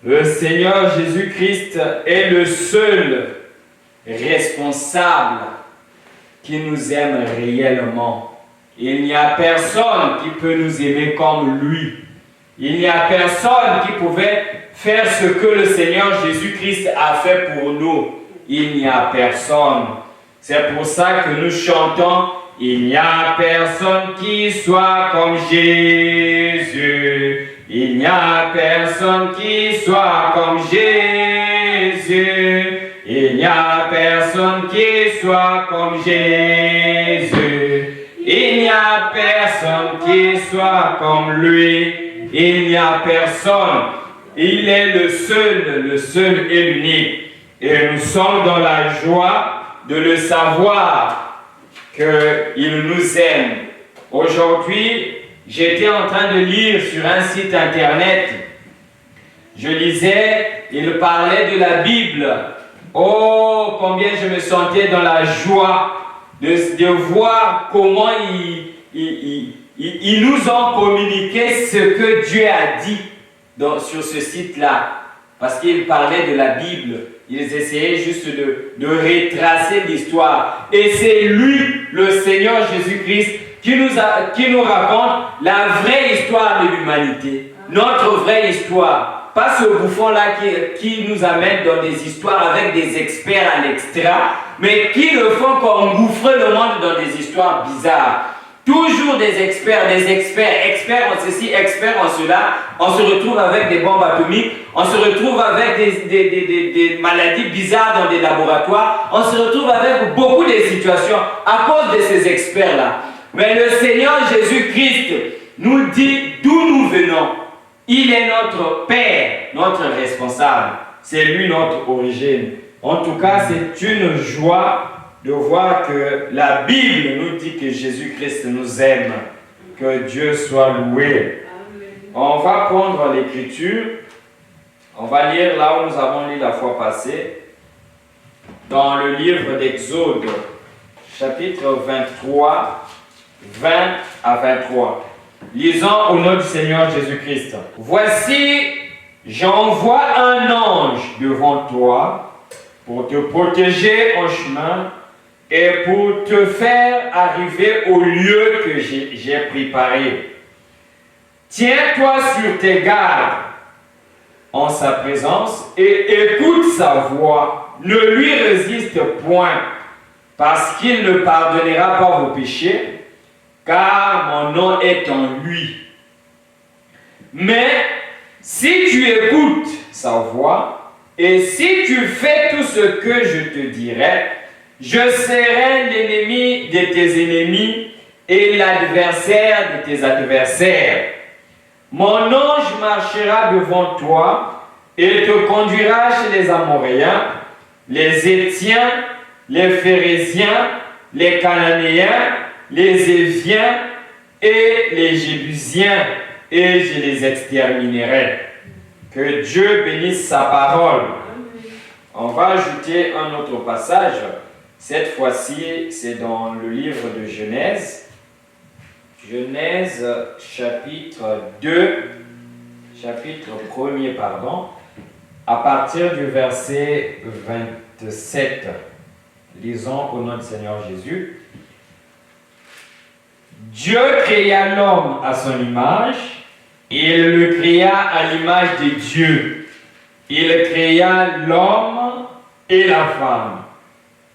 Le Seigneur Jésus-Christ est le seul responsable qui nous aime réellement. Il n'y a personne qui peut nous aimer comme lui. Il n'y a personne qui pouvait faire ce que le Seigneur Jésus-Christ a fait pour nous. Il n'y a personne. C'est pour ça que nous chantons « Il n'y a personne qui soit comme Jésus. Il n'y a personne qui soit comme Jésus. Il n'y a personne qui soit comme Jésus. Il n'y a personne qui soit comme lui. Il n'y a personne. Il est le seul et l'unique. Et nous sommes dans la joie de le savoir qu'il nous aime. Aujourd'hui, j'étais en train de lire sur un site internet. Je lisais, il parlait de la Bible. Oh, combien je me sentais dans la joie de voir comment ils nous ont communiqué ce que Dieu a dit sur ce site-là. Parce qu'ils parlaient de la Bible. Ils essayaient juste de retracer l'histoire. Et c'est lui, le Seigneur Jésus-Christ, qui nous raconte la vraie histoire de l'humanité. Notre vraie histoire. Pas ce bouffon-là qui nous amène dans des histoires avec des experts à l'extra, mais qui le font qu'engouffrer le monde dans des histoires bizarres. Toujours des experts en ceci, experts en cela. On se retrouve avec des bombes atomiques, on se retrouve avec des maladies bizarres dans des laboratoires, on se retrouve avec beaucoup de situations à cause de ces experts-là. Mais le Seigneur Jésus-Christ nous dit d'où nous venons. Il est notre Père, notre responsable. C'est lui notre origine. En tout cas, c'est une joie de voir que la Bible nous dit que Jésus-Christ nous aime. Que Dieu soit loué. On va prendre l'Écriture. On va lire là où nous avons lu la fois passée. Dans le livre d'Exode, chapitre 23, 20 à 23. Lisons au nom du Seigneur Jésus-Christ. Voici, j'envoie un ange devant toi pour te protéger en chemin et pour te faire arriver au lieu que j'ai préparé. Tiens-toi sur tes gardes en sa présence et écoute sa voix. Ne lui résiste point, parce qu'il ne pardonnera pas vos péchés, car mon nom est en lui. Mais si tu écoutes sa voix et si tu fais tout ce que je te dirai, je serai l'ennemi de tes ennemis et l'adversaire de tes adversaires. Mon ange marchera devant toi et te conduira chez les Amoréens, les Héthiens, les Phéréziens, les Cananéens, les Éviens et les Jébusiens, et je les exterminerai. Que Dieu bénisse sa parole. On va ajouter un autre passage. Cette fois-ci, c'est dans le livre de Genèse. Genèse chapitre 1er, à partir du verset 27. Lisons au nom du Seigneur Jésus. Dieu créa l'homme à son image, et il le créa à l'image de Dieu. Il créa l'homme et la femme.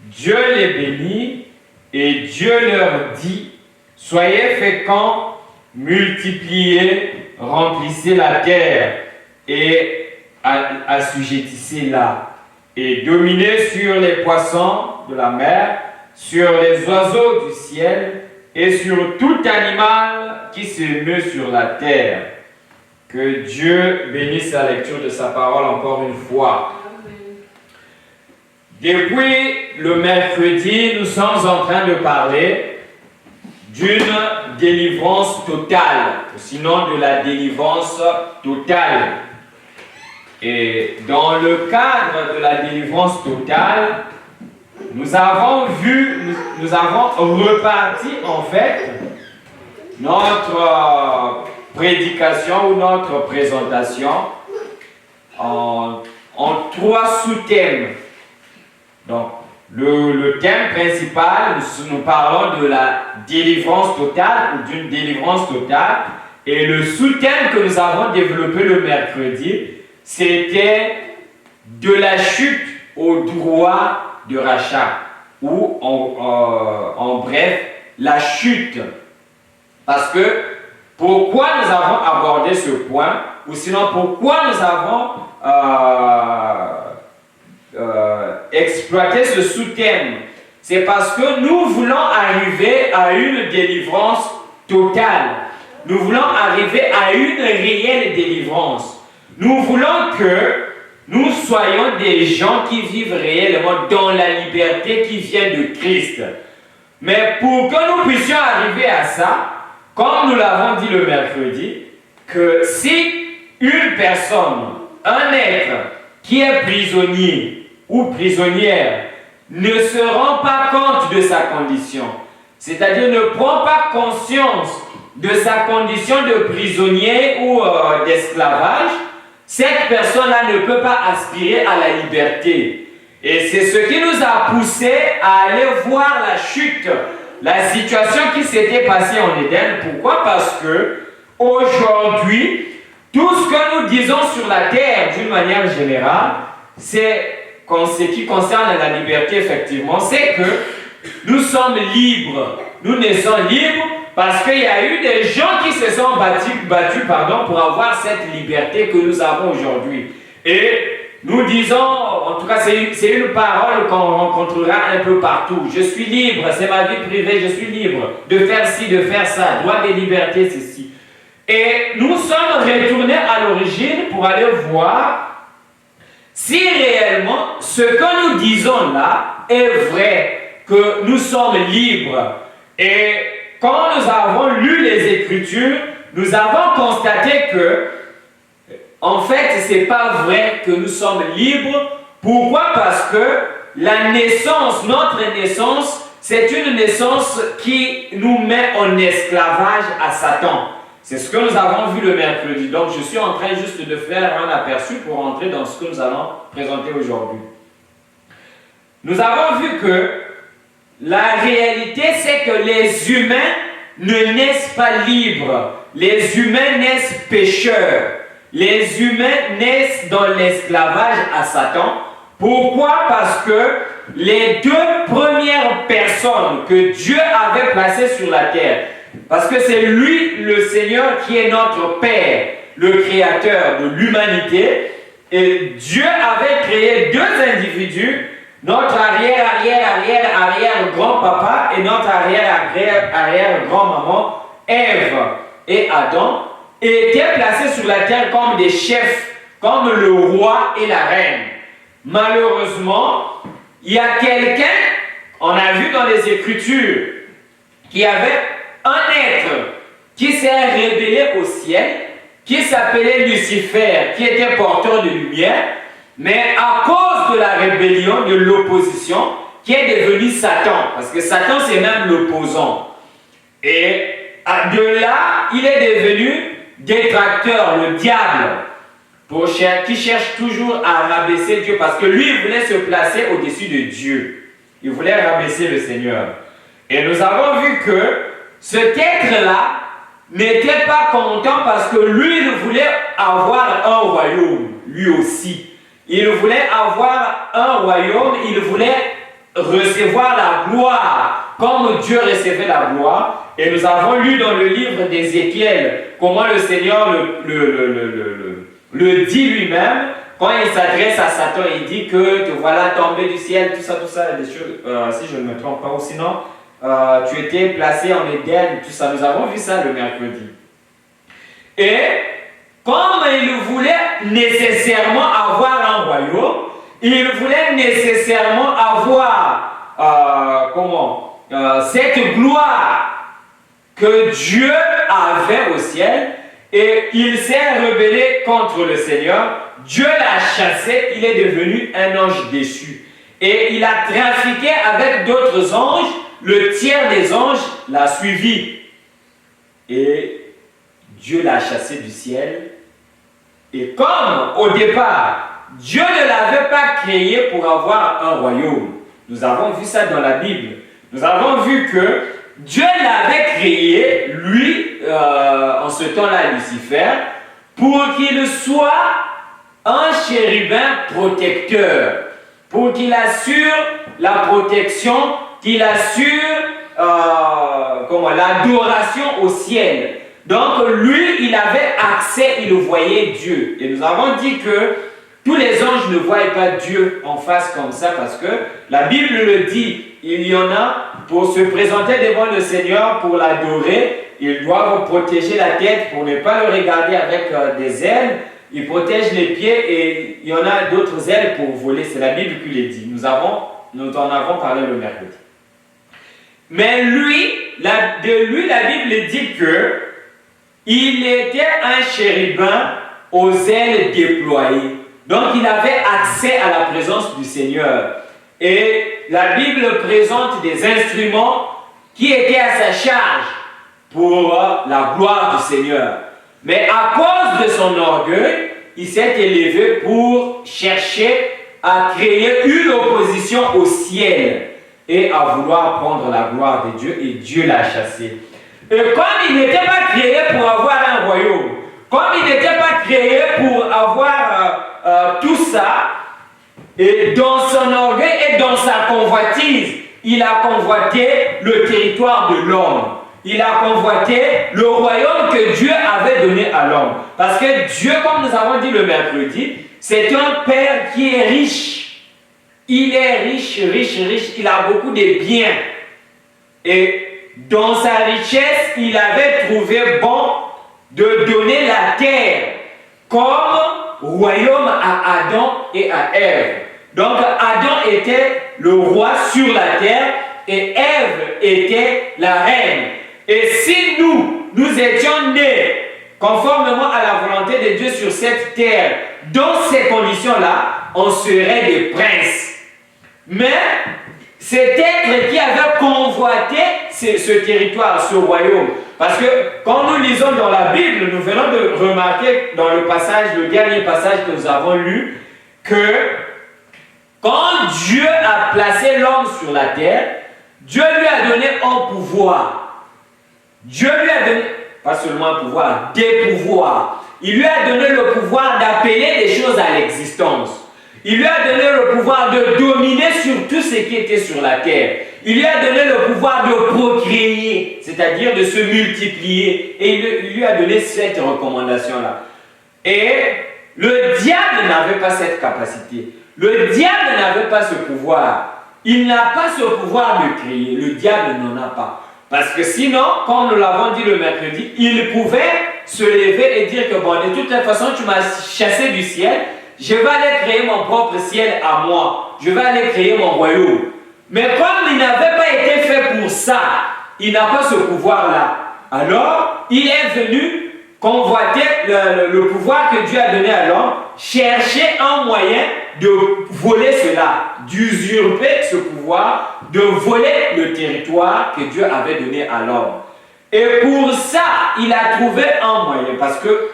Dieu les bénit, et Dieu leur dit, soyez féconds, multipliez, remplissez la terre, et assujettissez-la, et dominez sur les poissons de la mer, sur les oiseaux du ciel, et sur tout animal qui se meut sur la terre. Que Dieu bénisse la lecture de sa parole encore une fois. Depuis le mercredi, nous sommes en train de parler d'une délivrance totale, sinon de la délivrance totale. Et dans le cadre de la délivrance totale, nous avons reparti en fait notre prédication ou notre présentation en 3 sous-thèmes. Donc, le thème principal, nous parlons de la délivrance totale ou d'une délivrance totale. Et le sous-thème que nous avons développé le mercredi, c'était de la chute au droit de rachat. Ou en bref, la chute. Parce que, pourquoi nous avons abordé ce point, ou sinon pourquoi nous avons exploité ce sous-thème, c'est parce que nous voulons arriver à une délivrance totale. Nous voulons arriver à une réelle délivrance. Nous voulons que nous soyons des gens qui vivent réellement dans la liberté qui vient de Christ. Mais pour que nous puissions arriver à ça, comme nous l'avons dit le mercredi, que si une personne, un être qui est prisonnier ou prisonnière, ne se rend pas compte de sa condition, c'est-à-dire ne prend pas conscience de sa condition de prisonnier ou d'esclavage, cette personne-là ne peut pas aspirer à la liberté. Et c'est ce qui nous a poussé à aller voir la chute, la situation qui s'était passée en Éden. Pourquoi? Parce que aujourd'hui, tout ce que nous disons sur la terre d'une manière générale, c'est ce qui concerne la liberté, effectivement, c'est que nous sommes libres. Nous naissons libres parce qu'il y a eu des gens qui se sont battus pour avoir cette liberté que nous avons aujourd'hui. Et nous disons, en tout cas c'est une parole qu'on rencontrera un peu partout. Je suis libre, c'est ma vie privée, je suis libre de faire ci, de faire ça, droit des libertés, ceci. Et nous sommes retournés à l'origine pour aller voir si réellement ce que nous disons là est vrai, que nous sommes libres. Et quand nous avons lu les Écritures, nous avons constaté que, en fait, ce n'est pas vrai que nous sommes libres. Pourquoi? Parce que la naissance, notre naissance, c'est une naissance qui nous met en esclavage à Satan. C'est ce que nous avons vu le mercredi. Donc, je suis en train juste de faire un aperçu pour entrer dans ce que nous allons présenter aujourd'hui. Nous avons vu que la réalité, c'est que les humains ne naissent pas libres. Les humains naissent pécheurs. Les humains naissent dans l'esclavage à Satan. Pourquoi? Parce que les 2 premières personnes que Dieu avait placées sur la terre, parce que c'est lui, le Seigneur, qui est notre Père, le Créateur de l'humanité, et Dieu avait créé 2 individus, notre arrière-grand-papa et notre arrière-grand-maman, Ève et Adam, étaient placés sur la terre comme des chefs, comme le roi et la reine. Malheureusement, il y a quelqu'un, on a vu dans les Écritures, qui avait un être qui s'est révélé au ciel, qui s'appelait Lucifer, qui était porteur de lumière, mais à cause de la rébellion, de l'opposition, qui est devenu Satan, parce que Satan c'est même l'opposant. Et de là, il est devenu détracteur, le diable, qui cherche toujours à rabaisser Dieu, parce que lui, il voulait se placer au-dessus de Dieu. Il voulait rabaisser le Seigneur. Et nous avons vu que cet être-là n'était pas content parce que lui, il voulait avoir un royaume, lui aussi. Il voulait avoir un royaume, il voulait recevoir la gloire, comme Dieu recevait la gloire. Et nous avons lu dans le livre d'Ézéchiel comment le Seigneur le dit lui-même, quand il s'adresse à Satan, il dit que te voilà tombé du ciel, tout ça, des choses, si je ne me trompe pas, ou sinon, tu étais placé en Éden, tout ça. Nous avons vu ça le mercredi. Et comme il voulait nécessairement avoir un royaume, il voulait nécessairement avoir cette gloire que Dieu avait au ciel, et il s'est rebellé contre le Seigneur. Dieu l'a chassé, il est devenu un ange déchu. Et il a trafiqué avec d'autres anges, le tiers des anges l'a suivi. Et Dieu l'a chassé du ciel. Et comme au départ, Dieu ne l'avait pas créé pour avoir un royaume. Nous avons vu ça dans la Bible. Nous avons vu que Dieu l'avait créé, lui, en ce temps-là, Lucifer, pour qu'il soit un chérubin protecteur, pour qu'il assure la protection, qu'il assure l'adoration au ciel. Donc lui, il avait accès, il voyait Dieu. Et nous avons dit que tous les anges ne voient pas Dieu en face comme ça parce que la Bible le dit, il y en a pour se présenter devant le Seigneur, pour l'adorer, ils doivent protéger la tête pour ne pas le regarder avec des ailes. Ils protègent les pieds et il y en a d'autres ailes pour voler. C'est la Bible qui le dit. Nous en avons parlé le mercredi. Mais de lui, la Bible dit que il était un chérubin aux ailes déployées. Donc il avait accès à la présence du Seigneur. Et la Bible présente des instruments qui étaient à sa charge pour la gloire du Seigneur. Mais à cause de son orgueil, il s'est élevé pour chercher à créer une opposition au ciel et à vouloir prendre la gloire de Dieu, et Dieu l'a chassé. Et comme il n'était pas créé pour avoir un royaume, comme il n'était pas créé pour avoir tout ça, et dans son orgueil et dans sa convoitise, il a convoité le territoire de l'homme. Il a convoité le royaume que Dieu avait donné à l'homme. Parce que Dieu, comme nous avons dit le mercredi, c'est un Père qui est riche. Il est riche, riche, riche. Il a beaucoup de biens. Et dans sa richesse, il avait trouvé bon de donner la terre comme royaume à Adam et à Ève. Donc Adam était le roi sur la terre et Ève était la reine. Et si nous étions nés conformément à la volonté de Dieu sur cette terre, dans ces conditions-là, on serait des princes. Mais cet être qui avait convoité ce territoire, ce royaume, parce que quand nous lisons dans la Bible, nous venons de remarquer dans le dernier passage que nous avons lu, que quand Dieu a placé l'homme sur la terre, Dieu lui a donné un pouvoir. Dieu lui a donné, pas seulement un pouvoir, des pouvoirs. Il lui a donné le pouvoir d'appeler des choses à l'existence. Il lui a donné le pouvoir de dominer sur tout ce qui était sur la terre. Il lui a donné le pouvoir de procréer, c'est-à-dire de se multiplier. Et il lui a donné cette recommandation-là. Et le diable n'avait pas cette capacité. Le diable n'avait pas ce pouvoir. Il n'a pas ce pouvoir de créer. Le diable n'en a pas. Parce que sinon, comme nous l'avons dit le mercredi, il pouvait se lever et dire que bon, de toute façon, tu m'as chassé du ciel, je vais aller créer mon propre ciel à moi. Je vais aller créer mon royaume. Mais comme il n'avait pas été fait pour ça, il n'a pas ce pouvoir-là. Alors, il est venu convoiter le pouvoir que Dieu a donné à l'homme, chercher un moyen de voler cela, d'usurper ce pouvoir, de voler le territoire que Dieu avait donné à l'homme. Et pour ça, il a trouvé un moyen, parce que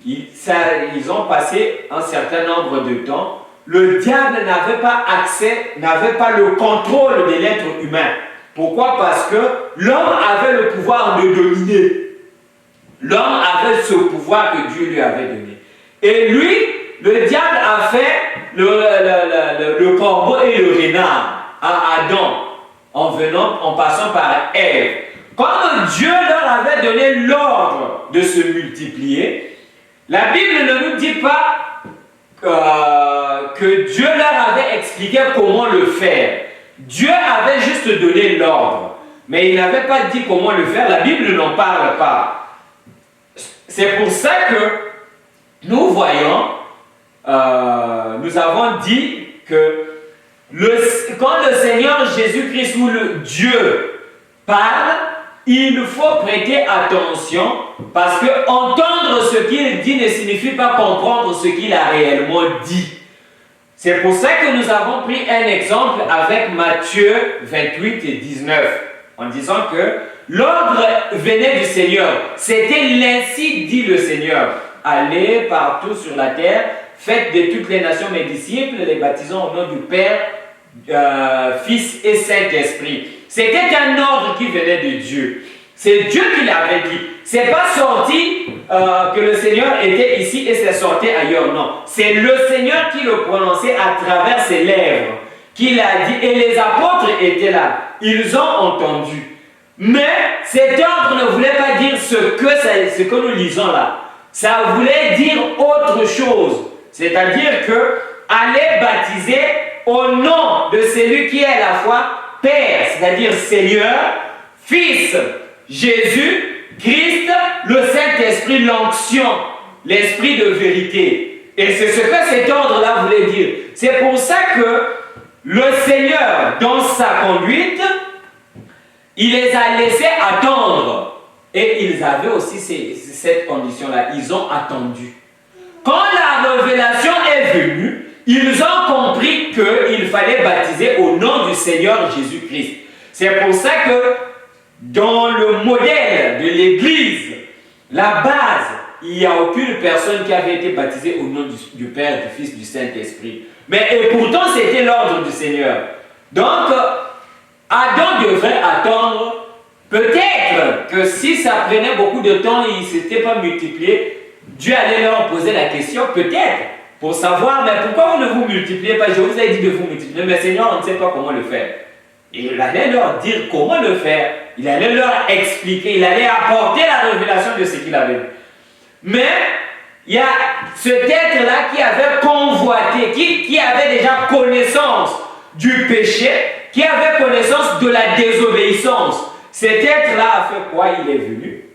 ils ont passé un certain nombre de temps. Le diable n'avait pas accès, n'avait pas le contrôle de l'être humain. Pourquoi? Parce que l'homme avait le pouvoir de dominer. L'homme avait ce pouvoir que Dieu lui avait donné. Et lui, le diable a fait le corbeau et le renard à Adam, en passant par Ève. Comme Dieu leur avait donné l'ordre de se multiplier, la Bible ne nous dit pas que Dieu leur avait expliqué comment le faire. Dieu avait juste donné l'ordre, mais il n'avait pas dit comment le faire. La Bible n'en parle pas. C'est pour ça que nous voyons, nous avons dit que quand le Seigneur Jésus-Christ ou le Dieu parle, il faut prêter attention parce que entendre ce qu'il dit ne signifie pas comprendre ce qu'il a réellement dit. C'est pour ça que nous avons pris un exemple avec Matthieu 28 et 19 en disant que l'ordre venait du Seigneur. C'était l'ainsi dit le Seigneur. allez partout sur la terre, faites de toutes les nations mes disciples, les baptisant au nom du Père, Fils et Saint-Esprit. C'était un ordre qui venait de Dieu. C'est Dieu qui l'avait dit. C'est pas sorti que le Seigneur était ici et c'est sorti ailleurs. Non. C'est le Seigneur qui le prononçait à travers ses lèvres, qui l'a dit. Et les apôtres étaient là. Ils ont entendu. Mais cet ordre ne voulait pas dire ce que nous lisons là. Ça voulait dire autre chose. C'est-à-dire que allez baptiser au nom de celui qui est à la fois Père, c'est-à-dire Seigneur, Fils, Jésus, Christ, le Saint-Esprit, l'onction, l'Esprit de vérité. Et c'est ce que cet ordre-là voulait dire. C'est pour ça que le Seigneur, dans sa conduite, il les a laissés attendre. Et ils avaient aussi cette condition-là. Ils ont attendu. Quand la révélation est venue, ils ont compris qu'il fallait baptiser au nom du Seigneur Jésus-Christ. C'est pour ça que dans le modèle de l'Église, la base, il n'y a aucune personne qui avait été baptisée au nom du Père, du Fils, du Saint-Esprit. Et pourtant, c'était l'ordre du Seigneur. Donc, Adam devrait attendre. Peut-être que si ça prenait beaucoup de temps et il ne s'était pas multiplié, Dieu allait leur poser la question, peut-être, pour savoir, mais pourquoi vous ne vous multipliez pas? Je vous ai dit de vous multiplier, mais Seigneur, on ne sait pas comment le faire. Et il allait leur dire comment le faire. Il allait leur expliquer, il allait apporter la révélation de ce qu'il avait vu. Mais il y a cet être-là qui avait convoité, qui avait déjà connaissance du péché, qui avait connaissance de la désobéissance. Cet être-là a fait quoi? Il est venu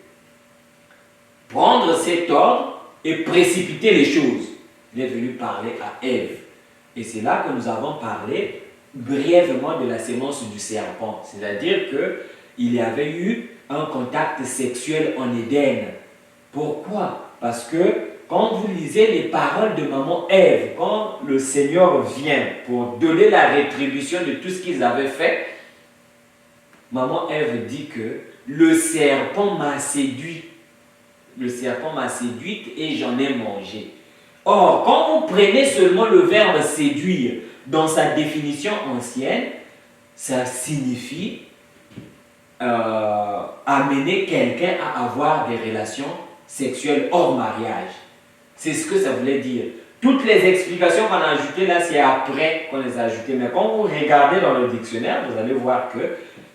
prendre cet ordre et précipiter les choses. Il est venu parler à Ève. Et c'est là que nous avons parlé brièvement de la sémence du serpent. C'est-à-dire qu'il y avait eu un contact sexuel en Éden. Pourquoi? Parce que quand vous lisez les paroles de maman Ève, quand le Seigneur vient pour donner la rétribution de tout ce qu'ils avaient fait, maman Ève dit que le serpent m'a séduit. Le serpent m'a séduite et j'en ai mangé. Or, quand vous prenez seulement le verbe séduire dans sa définition ancienne, ça signifie amener quelqu'un à avoir des relations sexuelles hors mariage. C'est ce que ça voulait dire. Toutes les explications qu'on a ajoutées là, c'est après qu'on les a ajoutées. Mais quand vous regardez dans le dictionnaire, vous allez voir que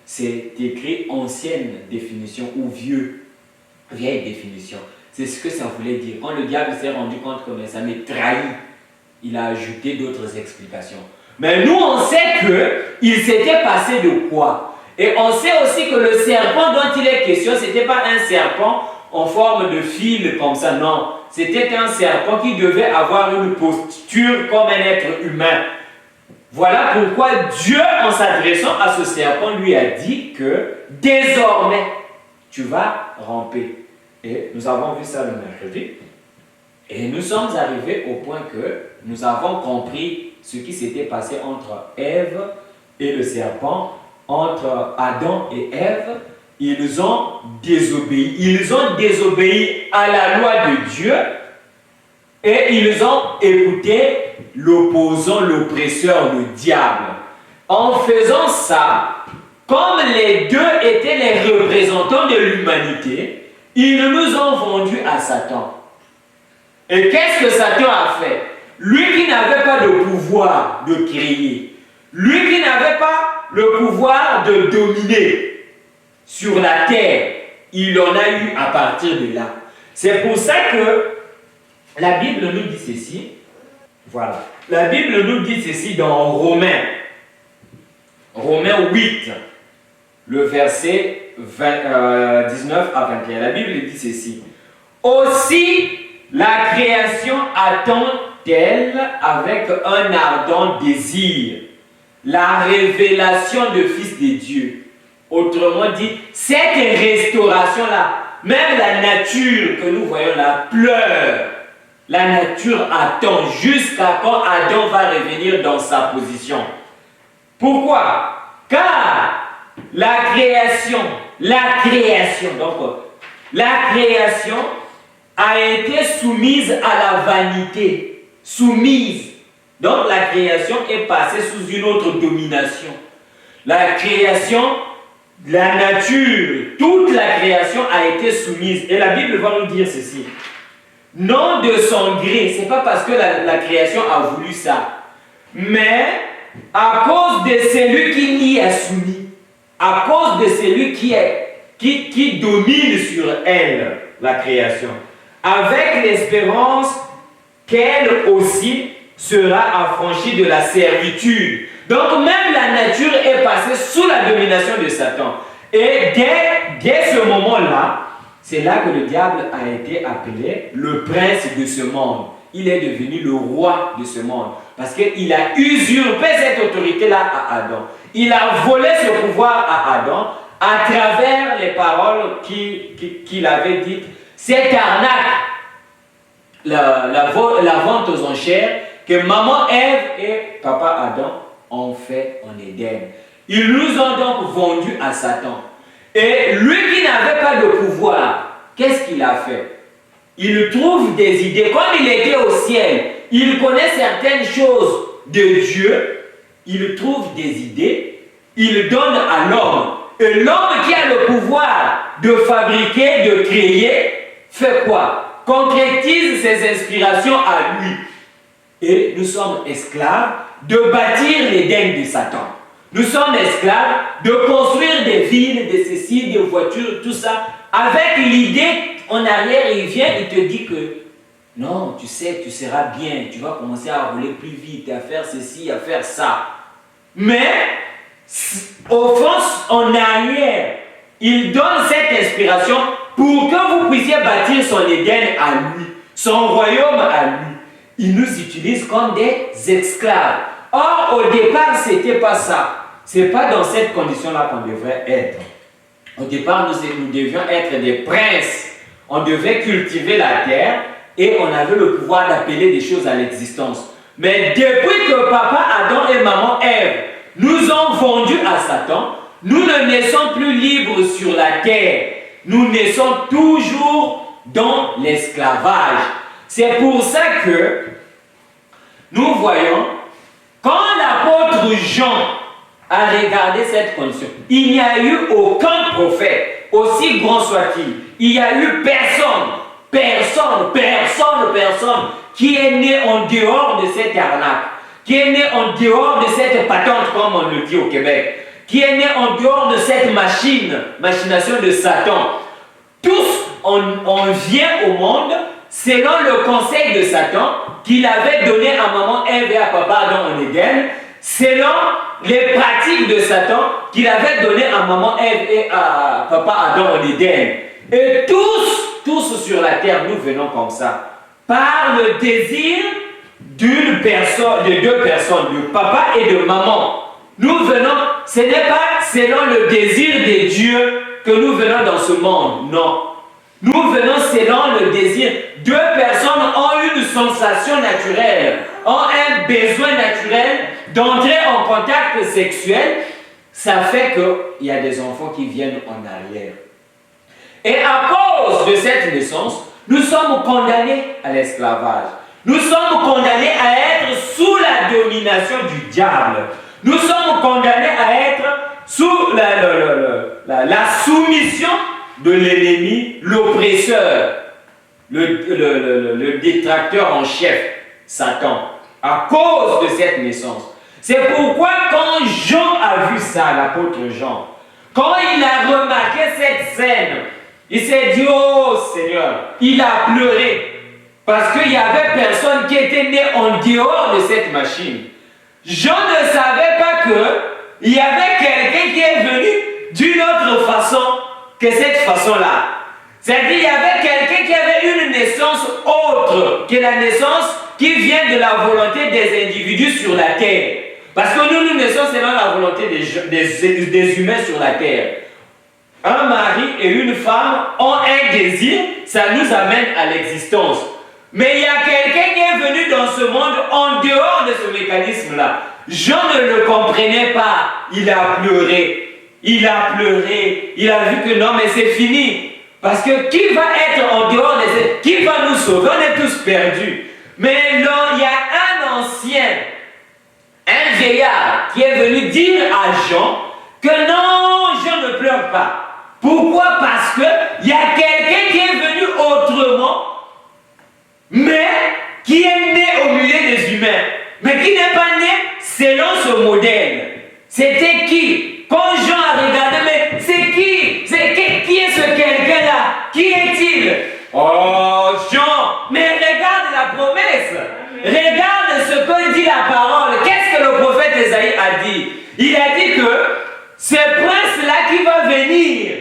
c'est écrit ancienne définition ou vieille définition. C'est ce que ça voulait dire. Quand le diable s'est rendu compte que ça m'est trahi, il a ajouté d'autres explications. Mais nous, on sait qu'il s'était passé de quoi? Et on sait aussi que le serpent dont il est question, ce n'était pas un serpent en forme de fil comme ça, non. C'était un serpent qui devait avoir une posture comme un être humain. Voilà pourquoi Dieu, en s'adressant à ce serpent, lui a dit que désormais, tu vas ramper. Et nous avons vu ça le mercredi. Et nous sommes arrivés au point que nous avons compris ce qui s'était passé entre Ève et le serpent, entre Adam et Ève. Ils ont désobéi. Ils ont désobéi à la loi de Dieu et ils ont écouté l'opposant, l'oppresseur, le diable. En faisant ça, comme les deux étaient les représentants de l'humanité, ils nous ont vendus à Satan. Et qu'est-ce que Satan a fait? Lui qui n'avait pas le pouvoir de créer, lui qui n'avait pas le pouvoir de dominer sur la terre, il en a eu à partir de là. C'est pour ça que la Bible nous dit ceci. Voilà. La Bible nous dit ceci dans Romains 8, le verset 19 à 21. La Bible dit ceci. Aussi, la création attend-elle avec un ardent désir la révélation de Fils de Dieu. Autrement dit, cette restauration-là, même la nature que nous voyons là pleure. La nature attend jusqu'à quand Adam va revenir dans sa position. Pourquoi? Car la création, a été soumise à la vanité. Soumise. Donc la création est passée sous une autre domination. La création, la nature, toute la création a été soumise. Et la Bible va nous dire ceci. Non de son gré, ce n'est pas parce que la création a voulu ça, mais à cause de celui qui l'y est soumis, à cause de celui qui domine sur elle, la création, avec l'espérance qu'elle aussi sera affranchie de la servitude. Donc même la nature est passée sous la domination de Satan. Et dès ce moment-là, c'est là que le diable a été appelé le prince de ce monde. Il est devenu le roi de ce monde. Parce qu'il a usurpé cette autorité-là à Adam. Il a volé ce pouvoir à Adam à travers les paroles qu'il avait dites. Cette arnaque, la vente aux enchères, que maman Ève et papa Adam ont fait en Éden. Ils nous ont donc vendus à Satan. Et lui qui n'avait pas de pouvoir, qu'est-ce qu'il a fait? Il trouve des idées. Comme il était au ciel, il connaît certaines choses de Dieu. Il trouve des idées. Il donne à l'homme. Et l'homme qui a le pouvoir de fabriquer, de créer, fait quoi? Concrétise ses inspirations à lui. Et nous sommes esclaves de bâtir l'Éden de Satan. Nous sommes esclaves de construire des villes, des ceci, des voitures, tout ça, avec l'idée en arrière, il vient, il te dit que non, tu sais, tu seras bien, tu vas commencer à rouler plus vite, à faire ceci, à faire ça. Mais, au fond, en arrière, il donne cette inspiration pour que vous puissiez bâtir son Éden à lui, son royaume à lui. Il nous utilise comme des esclaves. Or, au départ, ce n'était pas ça. Ce n'est pas dans cette condition-là qu'on devrait être. Au départ, nous devions être des princes. On devait cultiver la terre et on avait le pouvoir d'appeler des choses à l'existence. Mais depuis que papa Adam et maman Ève nous ont vendus à Satan, nous ne naissons plus libres sur la terre. Nous naissons toujours dans l'esclavage. C'est pour ça que nous voyons, quand l'apôtre Jean a regardé cette condition, il n'y a eu aucun prophète, aussi grand soit-il. Il n'y a eu personne qui est né en dehors de cette arnaque, qui est né en dehors de cette patente, comme on le dit au Québec, qui est né en dehors de cette machination de Satan. Tous, on vient au monde selon le conseil de Satan qu'il avait donné à maman Ève et à papa Adam en Éden, selon les pratiques de Satan qu'il avait donné à maman Ève et à papa Adam en Éden. Et tous sur la terre, nous venons comme ça, par le désir d'une personne, de deux personnes, de papa et de maman. Nous venons, ce n'est pas selon le désir de Dieu que nous venons dans ce monde, non. Nous venons selon le désir. Deux personnes ont une sensation naturelle, ont un besoin naturel d'entrer en contact sexuel. Ça fait qu'il y a des enfants qui viennent en arrière. Et à cause de cette naissance, nous sommes condamnés à l'esclavage. Nous sommes condamnés à être sous la domination du diable. Nous sommes condamnés à être sous la soumission de l'ennemi, l'oppresseur, le détracteur en chef, Satan, à cause de cette naissance. C'est pourquoi quand Jean a vu ça, l'apôtre Jean, quand il a remarqué cette scène, il s'est dit, oh Seigneur, il a pleuré. Parce qu'il n'y avait personne qui était né en dehors de cette machine. Jean ne savait pas qu'il y avait quelqu'un qui est venu d'une autre façon que cette façon-là. C'est-à-dire qu'il y avait quelqu'un qui avait une naissance autre que la naissance qui vient de la volonté des individus sur la terre. Parce que nous naissons selon la volonté des humains sur la terre. Un mari et une femme ont un désir, ça nous amène à l'existence. Mais il y a quelqu'un qui est venu dans ce monde en dehors de ce mécanisme-là. Jean ne le comprenait pas. Il a pleuré. Il a pleuré. Il a vu que non, mais c'est fini. Parce que qui va être en dehors de cette... Qui va nous sauver? On est tous perdus. Mais là, il y a un ancien, un vieillard, qui est venu dire à Jean que non, Jean ne pleure pas. Pourquoi? Parce qu'il y a quelqu'un qui est venu autrement, mais qui est né au milieu des humains, mais qui n'est pas né selon ce modèle. C'était qui? Quand Jean a regardé, mais c'est qui? Qui est ce quelqu'un-là? Qui est-il? Oh, Jean, mais regarde la promesse. Regarde ce que dit la parole. Qu'est-ce que le prophète Ésaïe a dit? Il a dit que ce prince-là qui va venir,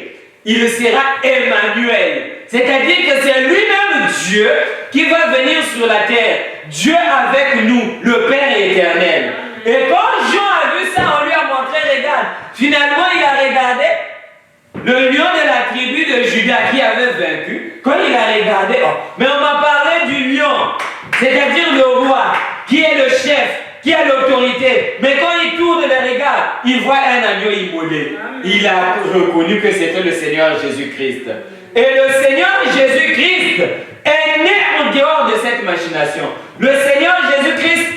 il sera Emmanuel. C'est-à-dire que c'est lui-même Dieu qui va venir sur la terre. Dieu avec nous, le Père éternel. Et quand Jean a vu ça, on lui a montré, regarde. Finalement, il a regardé le lion de la tribu de Juda qui avait vaincu. Quand il a regardé, oh, mais on m'a parlé du lion, c'est-à-dire le roi, qui est le chef, qui a l'autorité. Mais quand il tourne le regard, il voit un agneau immolé. Il a reconnu que c'était le Seigneur Jésus-Christ. Et le Seigneur Jésus-Christ est né en dehors de cette machination. Le Seigneur Jésus-Christ,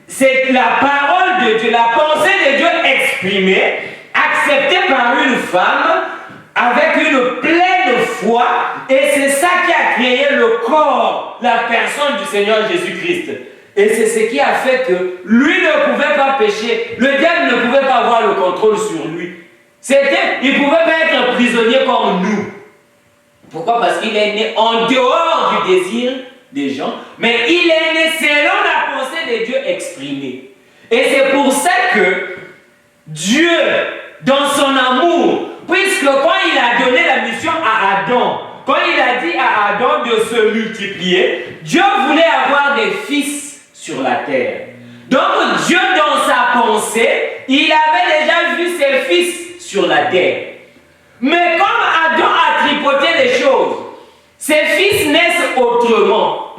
c'est la parole de Dieu, la pensée de Dieu exprimée, acceptée par une femme, avec une pleine foi, et c'est ça qui a créé le corps, la personne du Seigneur Jésus-Christ. Et c'est ce qui a fait que lui ne pouvait pas pécher, le diable ne pouvait pas avoir le contrôle sur lui. Il ne pouvait pas être prisonnier comme nous. Pourquoi? Parce qu'il est né en dehors du désir des gens, mais il est né selon la pensée de Dieu exprimée. Et c'est pour ça que Dieu, dans son amour, puisque quand il a donné la mission à Adam, quand il a dit à Adam de se multiplier, Dieu voulait avoir des fils sur la terre. Donc Dieu, dans sa pensée, il avait déjà vu ses fils sur la terre. Mais comme Adam a tripoté les choses, ses fils naissent autrement.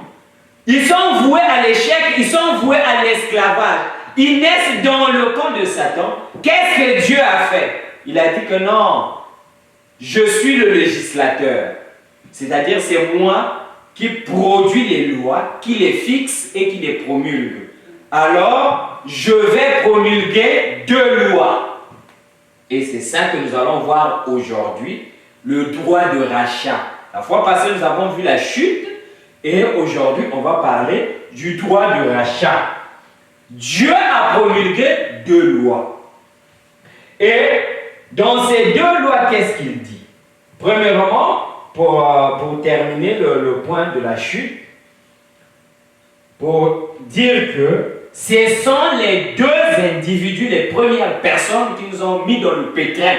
Ils sont voués à l'échec, ils sont voués à l'esclavage. Ils naissent dans le camp de Satan. Qu'est-ce que Dieu a fait? Il a dit que non, je suis le législateur. C'est-à-dire c'est moi qui produis les lois, qui les fixe et qui les promulgue. Alors, je vais promulguer 2 lois. Et c'est ça que nous allons voir aujourd'hui, le droit de rachat. La fois passée, nous avons vu la chute et aujourd'hui, on va parler du droit de rachat. Dieu a promulgué 2 lois. Et dans ces 2 lois, qu'est-ce qu'il dit? Premièrement, pour terminer le point de la chute, pour dire que ce sont les 2 individus, les premières personnes qui nous ont mis dans le pétrin.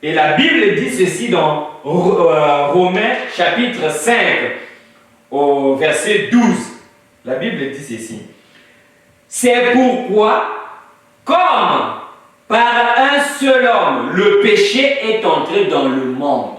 Et la Bible dit ceci dans Romains chapitre 5, au verset 12. La Bible dit ceci. C'est pourquoi, comme par un seul homme, le péché est entré dans le monde,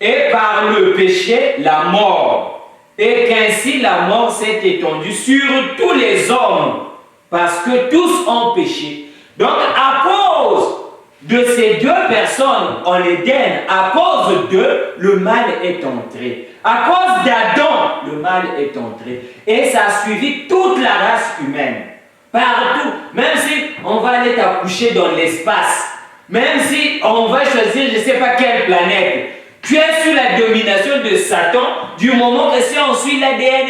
et par le péché, la mort. Et qu'ainsi la mort s'est étendue sur tous les hommes, parce que tous ont péché. Donc, à cause de ces 2 personnes en Éden, à cause d'eux, le mal est entré. À cause d'Adam, le mal est entré. Et ça a suivi toute la race humaine. Partout. Même si on va aller t'accoucher dans l'espace, même si on va choisir je ne sais pas quelle planète, tu es sous la domination de Satan du moment que si on suit l'ADN,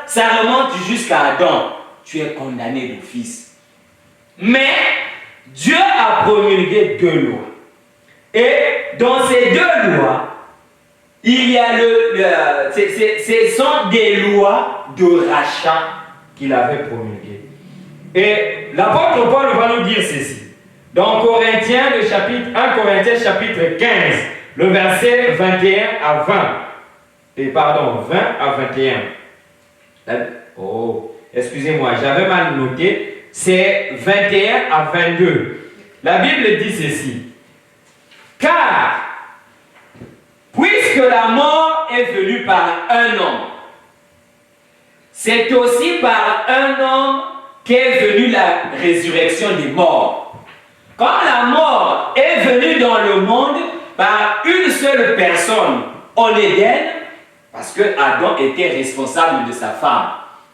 ça remonte jusqu'à Adam. Tu es condamné d'office. Mais Dieu a promulgué 2 lois. Et dans ces 2 lois, il y a ce sont des lois de rachat qu'il avait promulguées. Et l'apôtre Paul va nous dire ceci. Dans Corinthiens, 1 Corinthiens chapitre 15, le verset 21 à 20. Et pardon, 20 à 21. Oh, excusez-moi, j'avais mal noté. C'est 21 à 22. La Bible dit ceci. Car, puisque la mort est venue par un homme, c'est aussi par un homme qu'est venue la résurrection des morts. Comme la mort est venue dans le monde par une seule personne en Éden, parce que Adam était responsable de sa femme.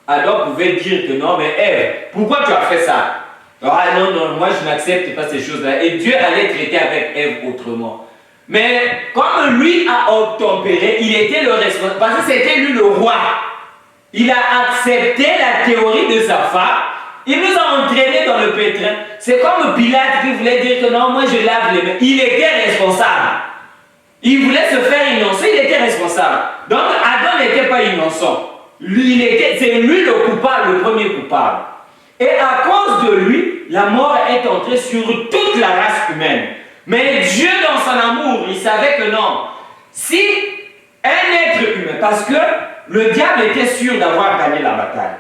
Adam pouvait dire que non, mais Ève, pourquoi tu as fait ça? Ah non, non, moi je n'accepte pas ces choses-là. Et Dieu allait traiter avec Ève autrement. Mais comme lui a obtempéré, il était le responsable, parce que c'était lui le roi. Il a accepté la théorie de sa femme. Il nous a entraînés dans le pétrin. C'est comme Pilate qui voulait dire que non, moi je lave les mains. Il était responsable. Il voulait se faire innocent, il était responsable. Donc Adam n'était pas innocent. C'est lui le coupable, le premier coupable. Et à cause de lui, la mort est entrée sur toute la race humaine. Mais Dieu, dans son amour, il savait que non. Si un être humain, parce que le diable était sûr d'avoir gagné la bataille.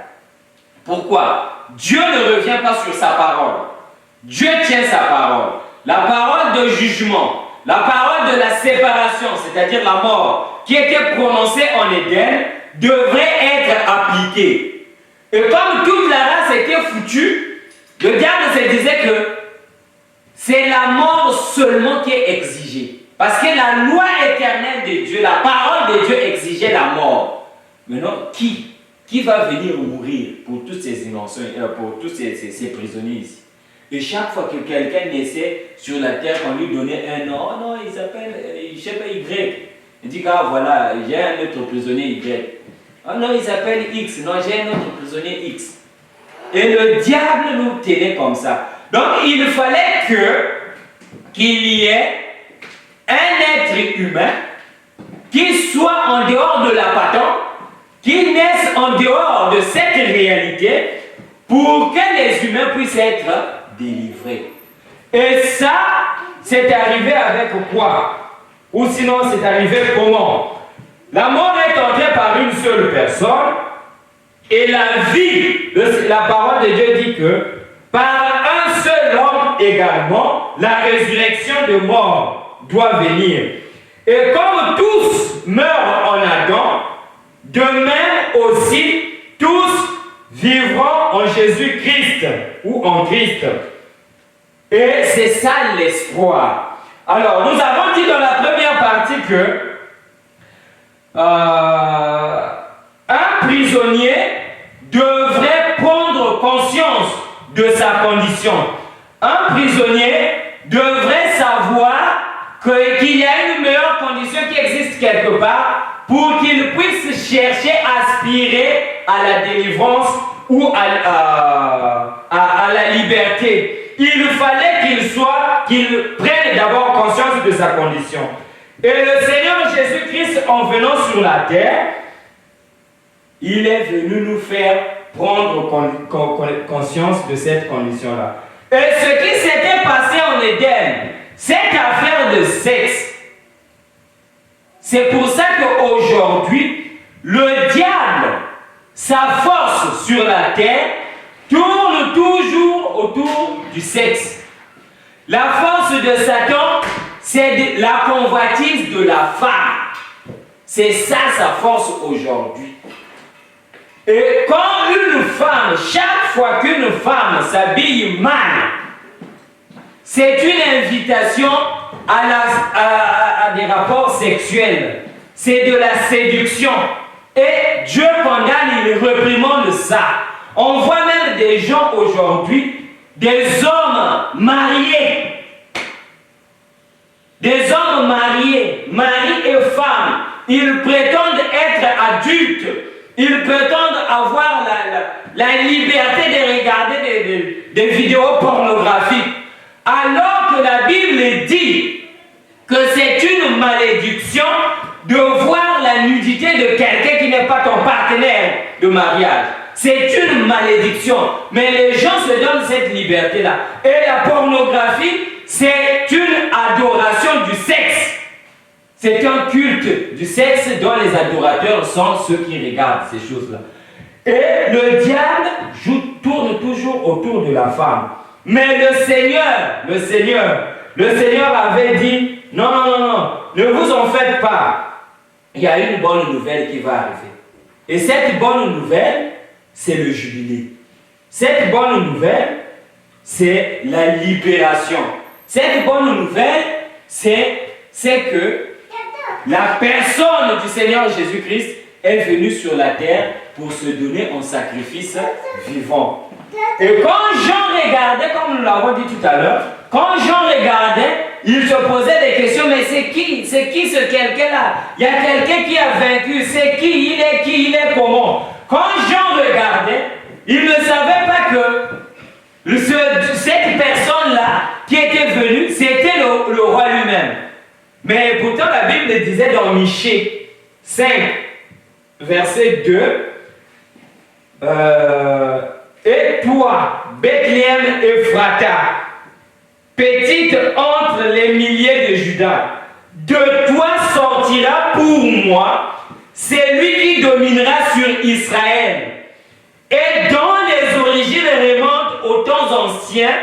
Pourquoi? Dieu ne revient pas sur sa parole. Dieu tient sa parole. La parole de jugement, la parole de la séparation, c'est-à-dire la mort, qui était prononcée en Éden, devrait être appliquée. Et comme toute la race était foutue, le diable se disait que c'est la mort seulement qui est exigée. Parce que la loi éternelle de Dieu, la parole de Dieu exigeait la mort. Maintenant, qui va venir mourir pour tous ces innocents, pour tous ces prisonniers ici? Et chaque fois que quelqu'un naissait sur la terre, on lui donnait un nom. Oh non, il s'appelle, je ne sais pas, Y. Il dit, ah voilà, j'ai un autre prisonnier Y. Oh non, il s'appelle X. Non, j'ai un autre prisonnier X. Et le diable nous tenait comme ça. Donc, il fallait qu'il y ait un être humain qui soit en dehors de la patente, qui naisse en dehors de cette réalité pour que les humains puissent être délivrés. Et ça, c'est arrivé avec quoi? Ou sinon, c'est arrivé comment? La mort est entrée par une seule personne et la vie, la parole de Dieu dit que par un seul homme également, la résurrection de mort doit venir. Et comme tous meurent en Adam, de même aussi tous vivront en Jésus-Christ ou en Christ. Et c'est ça l'espoir. Alors, nous avons dit dans la première partie que un prisonnier devrait prendre conscience de sa condition. Un prisonnier devrait savoir qu'il y a une meilleure condition qui existe quelque part pour qu'il puisse chercher à aspirer à la délivrance ou à la liberté. Il fallait qu'il prenne d'abord conscience de sa condition. Et le Seigneur Jésus-Christ, en venant sur la terre, il est venu nous faire prendre conscience de cette condition-là. Et ce qui s'était passé en Éden, cette affaire de sexe, c'est pour ça qu'aujourd'hui, le diable, sa force sur la terre, tourne toujours autour du sexe. La force de Satan, c'est la convoitise de la femme. C'est ça sa force aujourd'hui. Et quand une femme, chaque fois qu'une femme s'habille mal, c'est une invitation à des rapports sexuels. C'est de la séduction. Et Dieu condamne, il réprimande ça. On voit même des gens aujourd'hui, des hommes mariés. Des hommes mariés, mari et femme, ils prétendent être adultes. Ils prétendent avoir la liberté de regarder des vidéos pornographiques. Alors que la Bible dit que c'est une malédiction de voir la nudité de quelqu'un qui n'est pas ton partenaire de mariage. C'est une malédiction. Mais les gens se donnent cette liberté-là. Et la pornographie, c'est une adoration du sexe. C'est un culte du sexe dont les adorateurs sont ceux qui regardent ces choses-là. Et le diable tourne toujours autour de la femme. Mais le Seigneur avait dit, non, ne vous en faites pas. Il y a une bonne nouvelle qui va arriver. Et cette bonne nouvelle, c'est le jubilé. Cette bonne nouvelle, c'est la libération. Cette bonne nouvelle, c'est que La personne du Seigneur Jésus-Christ est venue sur la terre pour se donner en sacrifice vivant. Et quand Jean regardait, comme nous l'avons dit tout à l'heure, quand Jean regardait, il se posait des questions, mais c'est qui ce quelqu'un-là? Il y a quelqu'un qui a vaincu, c'est qui? Il est comment? Quand Jean regardait, il ne savait pas que cette personne-là qui était venue, c'était le roi lui-même. Mais pourtant, la Bible disait dans Michée 5, verset 2, et toi, Bethléem Ephrata, petite entre les milliers de Juda, de toi sortira pour moi celui qui dominera sur Israël. Et dont les origines remontent aux temps anciens,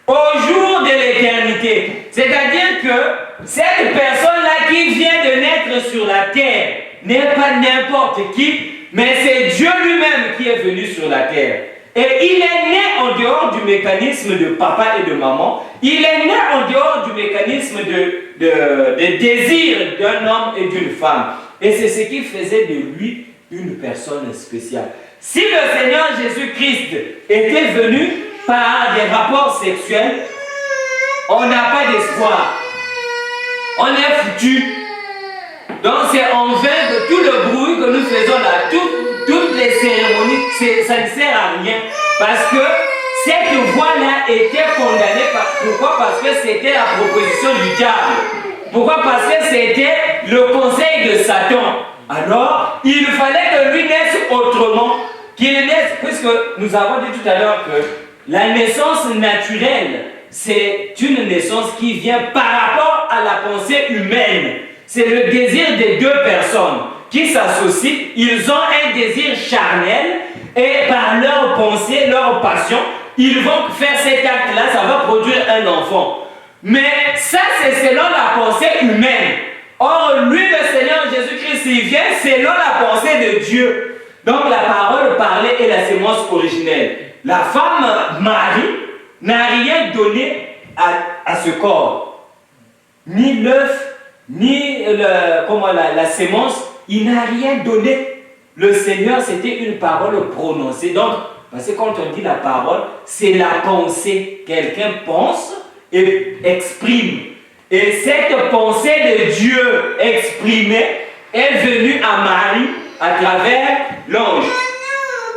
au jour de l'éternité. C'est-à-dire que cette personne-là qui vient de naître sur la terre n'est pas n'importe qui, mais c'est Dieu lui-même qui est venu sur la terre. Et il est né en dehors du mécanisme de papa et de maman. Il est né en dehors du mécanisme de désir d'un homme et d'une femme. Et c'est ce qui faisait de lui une personne spéciale. Si le Seigneur Jésus-Christ était venu par des rapports sexuels, on n'a pas d'espoir. On est foutu. Donc c'est en vain que tout le bruit que nous faisons là, toutes les cérémonies, ça ne sert à rien. Parce que cette voie-là était condamnée. Pourquoi? Parce que c'était la proposition du diable. Pourquoi? Parce que c'était le conseil de Satan. Alors, il fallait que lui naisse autrement. Qu'il naisse, puisque nous avons dit tout à l'heure que la naissance naturelle, c'est une naissance qui vient par rapport à la pensée humaine. C'est le désir des deux personnes qui s'associent. Ils ont un désir charnel et par leur pensée, leur passion, ils vont faire cet acte-là, ça va produire un enfant. Mais ça, c'est selon la pensée humaine. Or, lui, le Seigneur Jésus-Christ, il vient selon la pensée de Dieu. Donc, la parole parlait est la sémence originelle. La femme Marie n'a rien donné à ce corps. Ni l'œuf, ni la sémence, il n'a rien donné. Le Seigneur, c'était une parole prononcée. Donc, parce que quand on dit la parole, c'est la pensée. Quelqu'un pense et exprime. Et cette pensée de Dieu exprimée est venue à Marie à travers l'ange.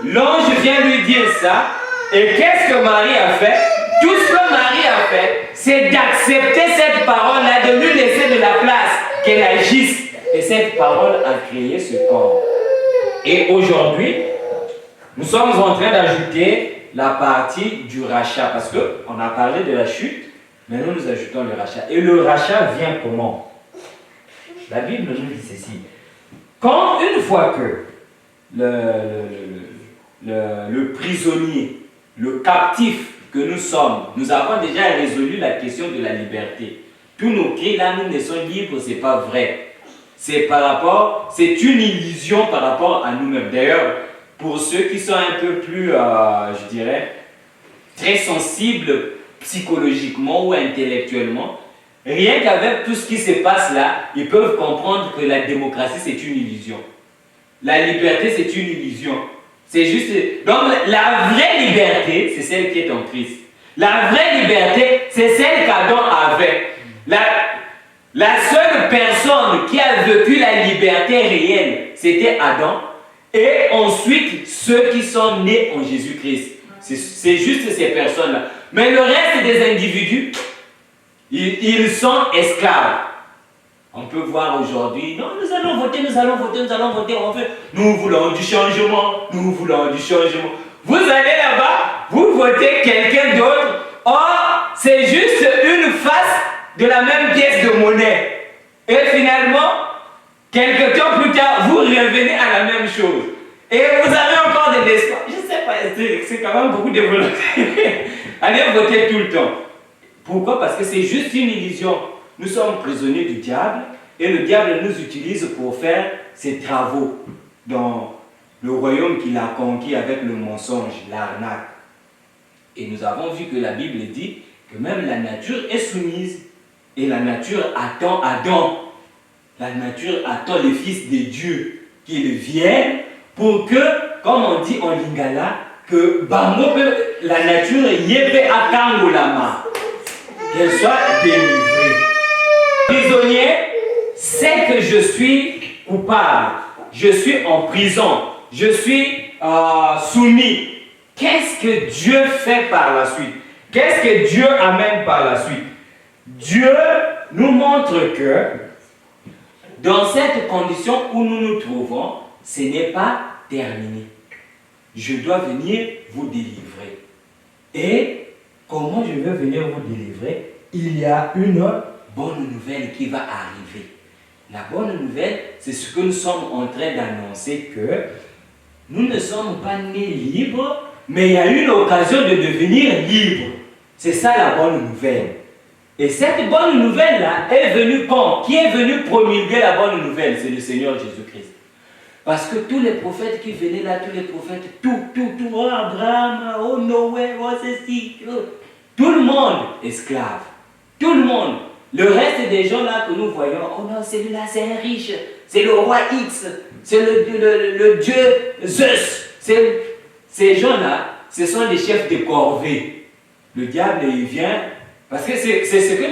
L'ange vient lui dire ça. Et qu'est-ce que Marie a fait? Tout ce que Marie a fait, c'est d'accepter cette parole-là, de lui laisser de la place, qu'elle agisse. Et cette parole a créé ce corps. Et aujourd'hui, nous sommes en train d'ajouter la partie du rachat. Parce qu'on a parlé de la chute. Maintenant, nous ajoutons le rachat. Et le rachat vient comment? La Bible nous dit ceci. Quand, une fois que le prisonnier, le captif que nous sommes, nous avons déjà résolu la question de la liberté. Tous nos cris, là, nous naissons libres, ce n'est pas vrai. C'est une illusion par rapport à nous-mêmes. D'ailleurs, pour ceux qui sont un peu plus, je dirais, très sensibles, psychologiquement ou intellectuellement, rien qu'avec tout ce qui se passe là, ils peuvent comprendre que la démocratie c'est une illusion. La liberté c'est une illusion. C'est juste. Donc la vraie liberté, c'est celle qui est en Christ. La vraie liberté, c'est celle qu'Adam avait. La seule personne qui a vécu la liberté réelle, c'était Adam. Et ensuite, ceux qui sont nés en Jésus-Christ. C'est juste ces personnes-là. Mais le reste des individus, ils sont esclaves. On peut voir aujourd'hui, non, nous allons voter, nous voulons du changement, Vous allez là-bas, vous votez quelqu'un d'autre. Or, c'est juste une face de la même pièce de monnaie. Et finalement, quelques temps plus tard, vous revenez à la même chose. Et vous avez encore de l'espoir. Je ne sais pas, c'est quand même beaucoup de volonté. Allez voter tout le temps. Pourquoi? Parce que c'est juste une illusion. Nous sommes prisonniers du diable et le diable nous utilise pour faire ses travaux dans le royaume qu'il a conquis avec le mensonge, l'arnaque. Et nous avons vu que la Bible dit que même la nature est soumise et la nature attend Adam. la nature attend le Fils de Dieu qu'il vienne pour que, comme on dit en lingala, que la nature yebe akangolama, qu'elle soit délivrée. Prisonnier, c'est que je suis coupable, je suis en prison, je suis soumis. Qu'est-ce que Dieu fait par la suite? Qu'est-ce que Dieu amène par la suite? Dieu nous montre que dans cette condition où nous nous trouvons, ce n'est pas terminé. Je dois venir vous délivrer. Et comment je veux venir vous délivrer? Il y a une bonne nouvelle qui va arriver. La bonne nouvelle, c'est ce que nous sommes en train d'annoncer, que nous ne sommes pas nés libres, mais il y a une occasion de devenir libre. C'est ça la bonne nouvelle. Et cette bonne nouvelle-là est venue quand? Qui est venu promulguer la bonne nouvelle? C'est le Seigneur Jésus-Christ. Parce que tous les prophètes qui venaient là, tous les prophètes, oh Abraham, oh Noé, oh ceci, tout le monde esclave. Tout le monde. Le reste des gens là que nous voyons, oh non, celui-là c'est un riche, c'est le roi X, c'est le dieu Zeus. Ces gens-là, ce sont des chefs de corvée. Le diable, il vient, parce que c'est ce que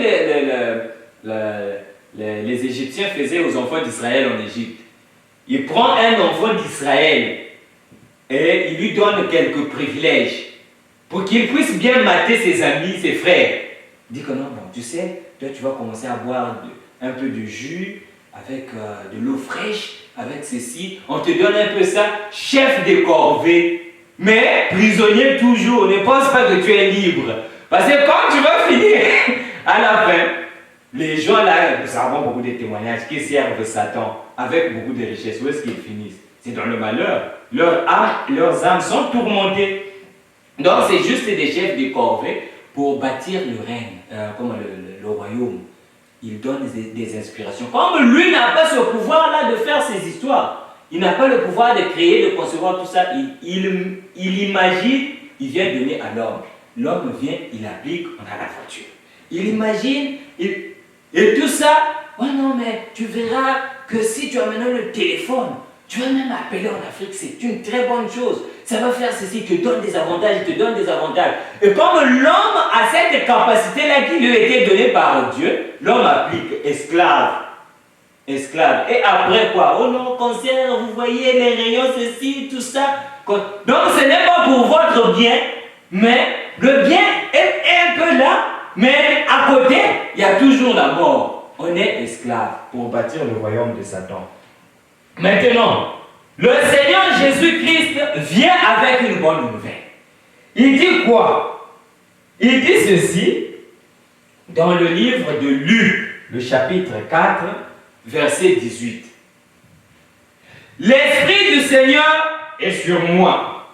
les Égyptiens faisaient aux enfants d'Israël en Égypte. Il prend un enfant d'Israël et il lui donne quelques privilèges pour qu'il puisse bien mater ses amis, ses frères. Il dit que non, bon, tu sais, toi tu vas commencer à boire un peu de jus avec de l'eau fraîche, avec ceci. On te donne un peu ça, chef de corvée, mais prisonnier toujours. Ne pense pas que tu es libre. Parce que quand tu vas finir à la fin, les gens là, nous avons beaucoup de témoignages qui servent Satan avec beaucoup de richesses. Où est-ce qu'ils finissent? C'est dans le malheur. Leurs âmes sont tourmentées. Donc c'est juste des chefs de corvée pour bâtir le règne, comme le royaume. Il donne des inspirations. Comme lui n'a pas ce pouvoir-là de faire ces histoires, il n'a pas le pouvoir de créer, de concevoir tout ça, il imagine, il vient donner à l'homme. L'homme vient, il applique, on a la voiture. Il imagine, et tout ça, oh non mais tu verras que si tu as maintenant le téléphone, tu vas même appeler en Afrique, c'est une très bonne chose. Ça va faire ceci, il te donne des avantages, il te donne des avantages. Et comme l'homme a cette capacité-là qui lui a été donnée par Dieu, l'homme applique esclave. Esclave. Et après quoi? Oh non, cancer, vous voyez les rayons, ceci, tout ça. Donc ce n'est pas pour votre bien, mais le bien est un peu là, mais à côté, il y a toujours la mort. On est esclave pour bâtir le royaume de Satan. Maintenant, le Seigneur Jésus-Christ vient avec une bonne nouvelle. Il dit quoi? Il dit ceci dans le livre de Luc, le chapitre 4, verset 18. L'Esprit du Seigneur est sur moi,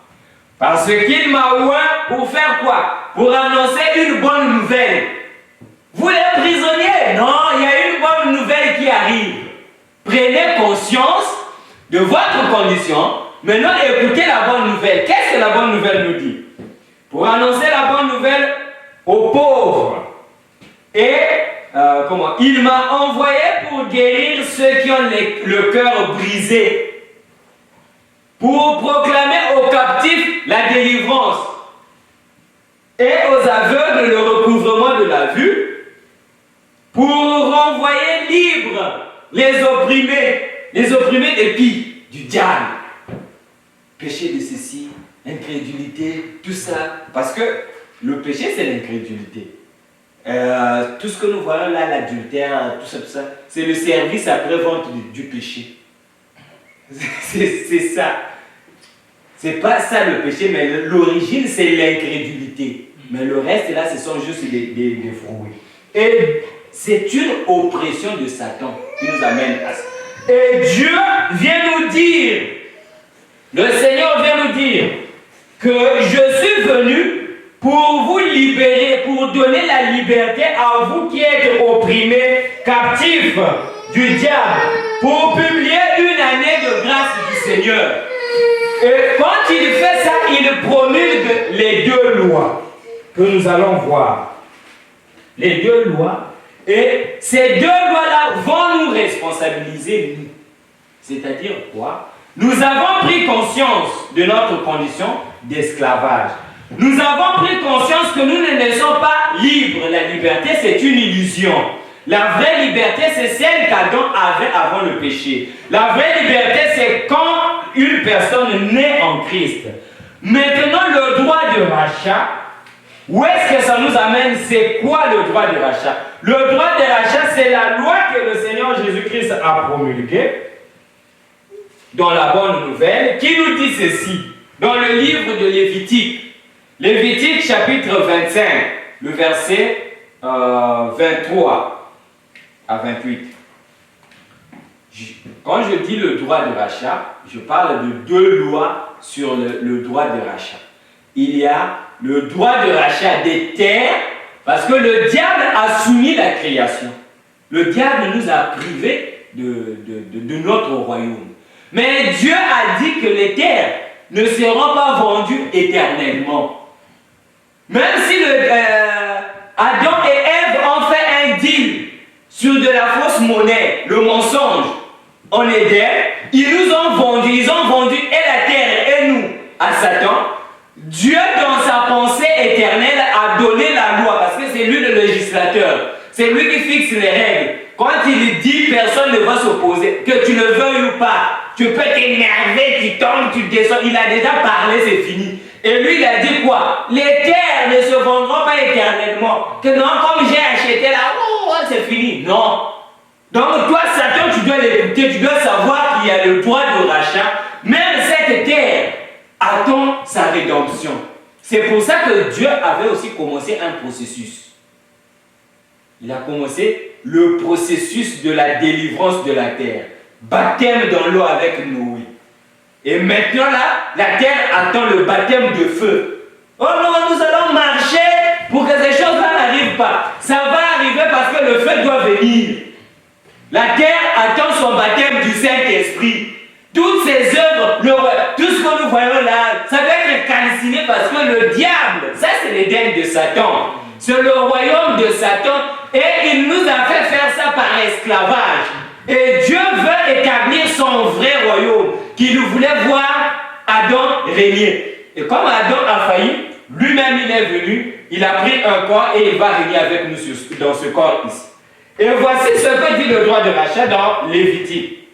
parce qu'il m'a oint pour faire quoi? Pour annoncer une bonne nouvelle. Vous les prisonniers, non, il y a une bonne nouvelle qui arrive. Prenez conscience de votre condition. Maintenant, écoutez la bonne nouvelle. Qu'est-ce que la bonne nouvelle nous dit? Pour annoncer la bonne nouvelle aux pauvres. Et, il m'a envoyé pour guérir ceux qui ont le cœur brisé. Pour proclamer aux captifs la délivrance. Et aux aveugles le recouvrement de la vue. Pour renvoyer libres les opprimés. Les opprimés de qui? Du diable. Péché de ceci, incrédulité, tout ça. Parce que le péché, c'est l'incrédulité. Tout ce que nous voyons là, l'adultère, tout ça, c'est le service après-vente du péché. C'est ça. C'est pas ça le péché, mais l'origine, c'est l'incrédulité. Mais le reste, là, ce sont juste des fruits. Et c'est une oppression de Satan qui nous amène à ça. Et Dieu vient nous dire, le Seigneur vient nous dire que je suis venu pour vous libérer, pour donner la liberté à vous qui êtes opprimés, captifs du diable, pour publier une année de grâce du Seigneur. Et quand il fait ça, il promulgue les deux lois que nous allons voir. Les deux lois Et ces deux lois-là vont nous responsabiliser, nous. C'est-à-dire quoi? Nous avons pris conscience de notre condition d'esclavage. Nous avons pris conscience que nous ne sommes pas libres. La liberté, c'est une illusion. La vraie liberté, c'est celle qu'Adam avait avant le péché. La vraie liberté, c'est quand une personne naît en Christ. Maintenant, le droit de rachat, où est-ce que ça nous amène? C'est quoi le droit de rachat? Le droit de rachat, c'est la loi que le Seigneur Jésus-Christ a promulguée dans la bonne nouvelle, qui nous dit ceci, dans le livre de Lévitique. Lévitique chapitre 25, le verset 23 à 28. Quand je dis le droit de rachat, je parle de deux lois sur le droit de rachat. Il y a le droit de rachat des terres, parce que le diable a soumis la création. Le diable nous a privés de notre royaume. Mais Dieu a dit que les terres ne seront pas vendues éternellement. Même si Adam et Ève ont fait un deal sur de la fausse monnaie, le mensonge, en Éden, ils nous ont vendu, et la terre et nous à Satan. Dieu, dans sa pensée éternelle, a donné la loi, parce que c'est lui le législateur, c'est lui qui fixe les règles. Quand il dit personne ne va s'opposer, que tu le veuilles ou pas, tu peux t'énerver, tu tombes, tu descends, il a déjà parlé, c'est fini. Et lui, il a dit quoi? Les terres ne se vendront pas éternellement. Que non, comme j'ai acheté là, oh, c'est fini. Non. Donc toi, Satan, tu dois l'écouter, tu dois savoir qu'il y a le droit de rachat. Même cette terre attend sa rédemption. C'est pour ça que Dieu avait aussi commencé un processus. Il a commencé le processus de la délivrance de la terre. Baptême dans l'eau avec Noé. Et maintenant là, la terre attend le baptême de feu. Oh non, nous allons marcher pour que ces choses-là n'arrivent pas. Ça va arriver parce que le feu doit venir. La terre attend son baptême du Saint-Esprit. Toutes ces œuvres, tout ce que nous voyons là, ça doit être calciné parce que le diable, ça c'est l'Éden de Satan. C'est le royaume de Satan et il nous a fait faire ça par esclavage. Et Dieu veut établir son vrai royaume, qu'il voulait voir Adam régner. Et comme Adam a failli, lui-même il est venu, il a pris un corps et il va régner avec nous dans ce corps ici. Et voici ce que dit le droit de rachat dans Lévitique.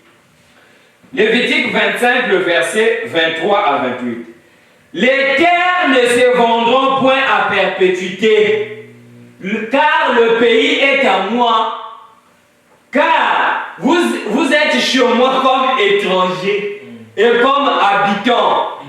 Lévitique 25, le verset 23 à 28. Les terres ne se vendront point à perpétuité, car le pays est à moi. Car vous êtes chez moi comme étrangers et comme habitants.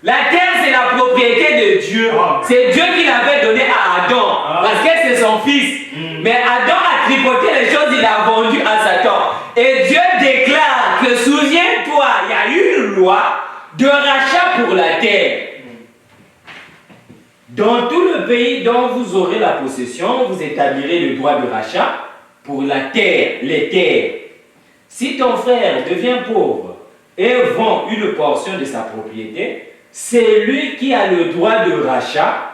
La terre, c'est la propriété de Dieu. C'est Dieu qui l'avait donné à Adam, parce que c'est son fils. Mais Adam a tripoté les choses, il a vendu à Satan. Et Dieu déclare que, souviens-toi, il y a eu une loi de rachat pour la terre. Dans tout le pays dont vous aurez la possession, vous établirez le droit de rachat pour la terre, les terres. Si ton frère devient pauvre et vend une portion de sa propriété, c'est lui qui a le droit de rachat.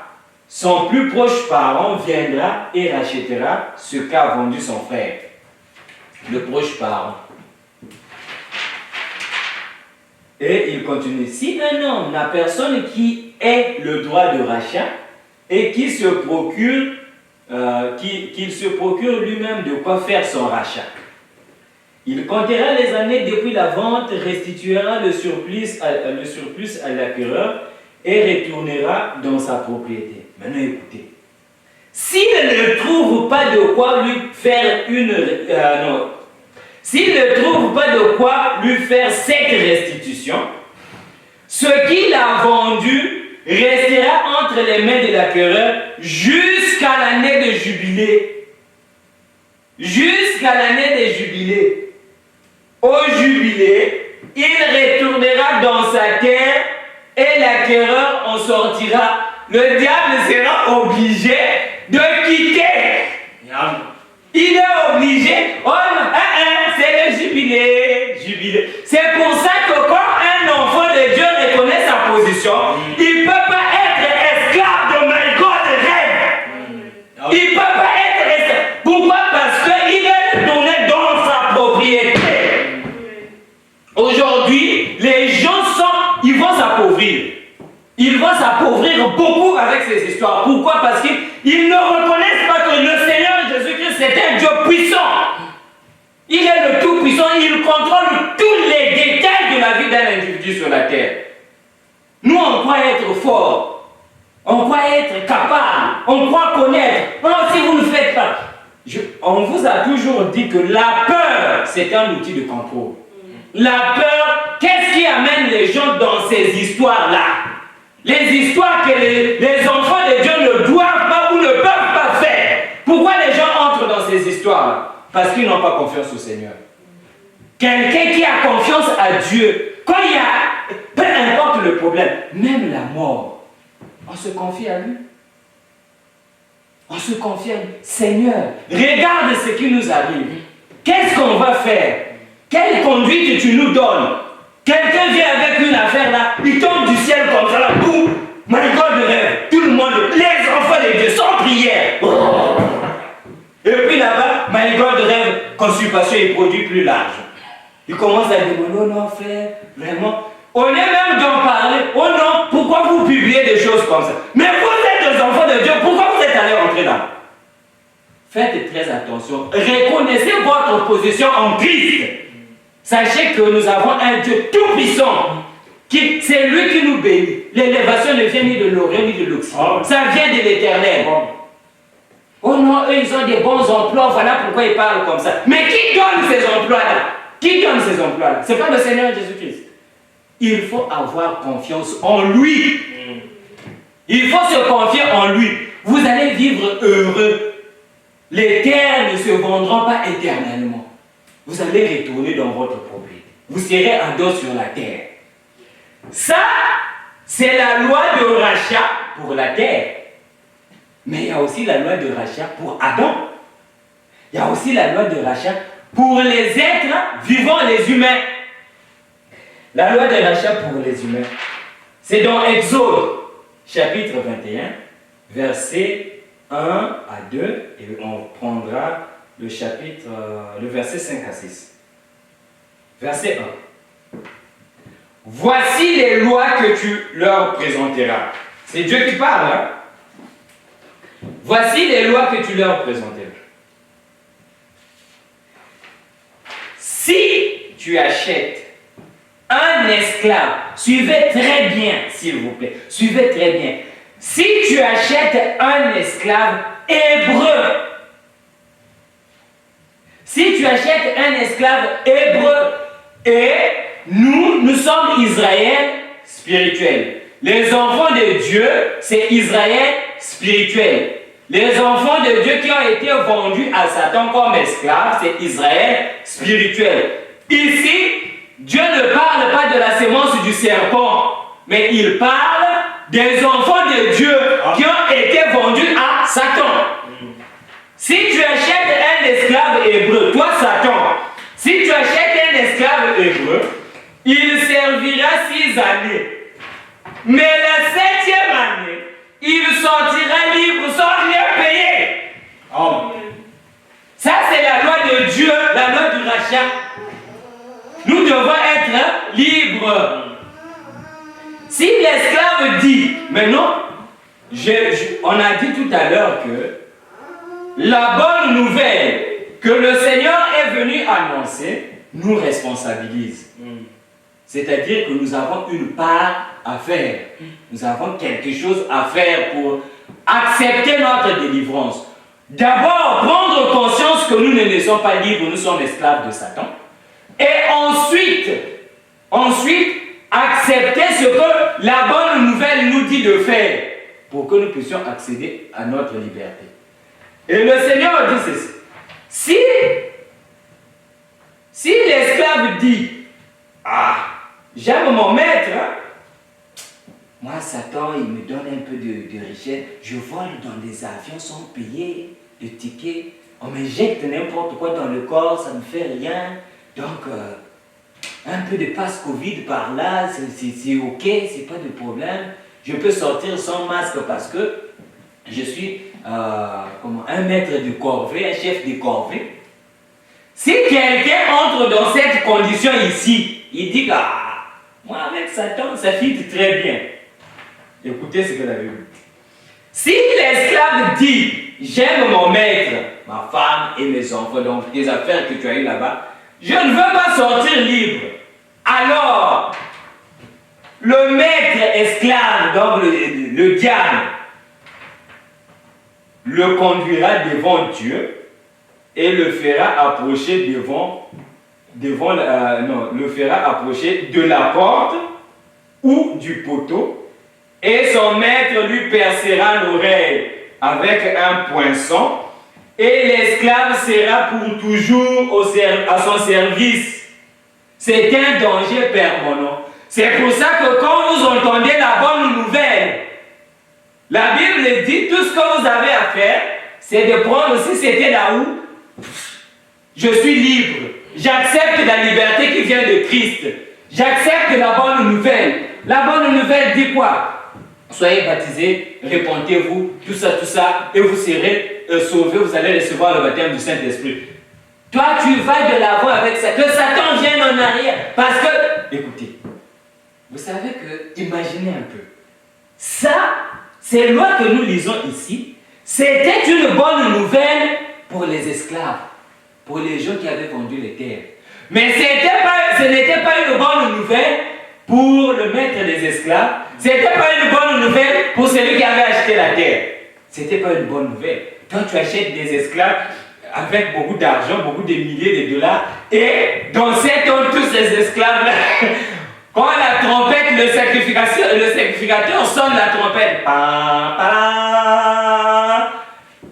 Son plus proche parent viendra et rachètera ce qu'a vendu son frère. Le proche parent. Et il continue. Si un homme n'a personne qui ait le droit de rachat et qui se procure qu'il se procure lui-même de quoi faire son rachat. Il comptera les années depuis la vente, restituera le surplus à l'acquéreur et retournera dans sa propriété. Maintenant écoutez. S'il ne trouve pas de quoi lui faire s'il ne trouve pas de quoi lui faire cette restitution, ce qu'il a vendu restera entre les mains de l'acquéreur jusqu'à l'année de jubilé. Jusqu'à l'année des jubilés. Au jubilé, il retournera dans sa terre et l'acquéreur en sortira. Le diable sera obligé de quitter. Il est obligé. Oh, c'est le jubilé. C'est pour ça que quand un enfant de Dieu reconnaît sa position, il ne peut pas être esclave de my God rêve. Il ne peut pas être esclave. Ils vont s'appauvrir beaucoup avec ces histoires. Pourquoi? Parce qu'ils ne reconnaissent pas que le Seigneur Jésus-Christ c'est un Dieu puissant. Il est le Tout-Puissant, il contrôle tous les détails de la vie d'un individu sur la terre. Nous, on croit être fort, on croit être capable, on croit connaître. Non, si vous ne faites pas. On vous a toujours dit que la peur, c'est un outil de contrôle. La peur, qu'est-ce qui amène les gens dans ces histoires-là? Les histoires que les enfants de Dieu ne doivent pas ou ne peuvent pas faire. Pourquoi les gens entrent dans ces histoires? Parce qu'ils n'ont pas confiance au Seigneur. Quelqu'un qui a confiance à Dieu, quand il y a, peu importe le problème, même la mort, on se confie à lui. On se confie à lui. Seigneur, regarde ce qui nous arrive. Qu'est-ce qu'on va faire? Quelle conduite tu nous donnes? Quelqu'un vient avec une affaire là, il tombe du ciel comme ça là, boum, my God de rêve. Tout le monde, les enfants de Dieu, sans prière. Oh. Et puis là-bas, my God de rêve, consultation, il produit plus large. Il commence à demander, oh non, frère, vraiment. On est même d'en parler. Oh non, pourquoi vous publiez des choses comme ça? Mais vous êtes des enfants de Dieu, pourquoi vous êtes allés rentrer là? Faites très attention. Reconnaissez votre position en Christ. Sachez que nous avons un Dieu tout-puissant. C'est lui qui nous bénit. L'élévation ne vient ni de l'Orient ni de l'Occident. Ça vient de l'Éternel. Oh non, eux ils ont des bons emplois, voilà pourquoi ils parlent comme ça. Mais qui donne ces emplois-là? Qui donne ces emplois-là? Ce n'est pas le Seigneur Jésus-Christ. Il faut avoir confiance en lui. Il faut se confier en lui. Vous allez vivre heureux. Les terres ne se vendront pas éternellement. Vous allez retourner dans votre propriété. Vous serez un dos sur la terre. Ça, c'est la loi de rachat pour la terre. Mais il y a aussi la loi de rachat pour Adam. Il y a aussi la loi de rachat pour les êtres vivants, les humains. La loi de rachat pour les humains, c'est dans Exode, chapitre 21, versets 1 à 2, et on prendra le chapitre, le verset 5 à 6. Verset 1. Voici les lois que tu leur présenteras. C'est Dieu qui parle, hein? Voici les lois que tu leur présenteras. Si tu achètes un esclave, suivez très bien, s'il vous plaît, suivez très bien. Si tu achètes un esclave hébreu, si tu achètes un esclave hébreu, et nous sommes Israël spirituel. Les enfants de Dieu, c'est Israël spirituel. Les enfants de Dieu qui ont été vendus à Satan comme esclaves, c'est Israël spirituel. Ici, Dieu ne parle pas de la sémence du serpent, mais il parle des enfants de Dieu qui ont été vendus à Satan. Si tu achètes un esclave hébreu, toi Satan, si tu achètes un esclave hébreu, il servira 6 années. Mais la 7e année, il sortira libre sans rien payer. Oh. Ça, c'est la loi de Dieu, la loi du rachat. Nous devons être libres. Si l'esclave dit, maintenant, on a dit tout à l'heure que la bonne nouvelle que le Seigneur est venu annoncer nous responsabilise. C'est-à-dire que nous avons une part à faire. Nous avons quelque chose à faire pour accepter notre délivrance. D'abord, prendre conscience que nous ne sommes pas libres, nous sommes esclaves de Satan. Et ensuite, accepter ce que la bonne nouvelle nous dit de faire pour que nous puissions accéder à notre liberté. Et le Seigneur dit ceci. Si l'esclave dit, ah, j'aime mon maître, hein? Moi, Satan, il me donne un peu de richesse. Je vole dans des avions sans payer de tickets. On m'injecte n'importe quoi dans le corps, ça ne me fait rien. Donc, un peu de passe Covid par là, c'est ok, c'est pas de problème. Je peux sortir sans masque parce que je suis un maître de corvée, un chef de corvée. Si quelqu'un entre dans cette condition ici, il dit que moi avec Satan, ça fit très bien. Écoutez ce que la Bible dit. Si l'esclave dit, j'aime mon maître, ma femme et mes enfants, donc des affaires que tu as eues là-bas, je ne veux pas sortir libre. Alors, le maître esclave, donc le diable, le conduira devant Dieu et le fera approcher le fera approcher de la porte ou du poteau, et son maître lui percera l'oreille avec un poinçon, et l'esclave sera pour toujours à son service. C'est un danger permanent. C'est pour ça que quand vous entendez la bonne nouvelle, la Bible dit tout ce que vous avez à faire, c'est de prendre, si c'était là où je suis libre, j'accepte la liberté qui vient de Christ, j'accepte la bonne nouvelle. La bonne nouvelle dit quoi? Soyez baptisés, répentez-vous, tout ça, et vous serez sauvés, vous allez recevoir le baptême du Saint-Esprit. Toi, tu vas de l'avant avec ça, que Satan vienne en arrière, parce que, écoutez, vous savez que, imaginez un peu, ça, ces lois que nous lisons ici, c'était une bonne nouvelle pour les esclaves, pour les gens qui avaient vendu les terres. Mais ce n'était pas une bonne nouvelle pour le maître des esclaves, ce n'était pas une bonne nouvelle pour celui qui avait acheté la terre. Ce n'était pas une bonne nouvelle. Toi, tu achètes des esclaves avec beaucoup d'argent, beaucoup de milliers de dollars, et dans cet temps, tous ces esclaves-là, quand la trompette, le sacrificateur sonne la trompette,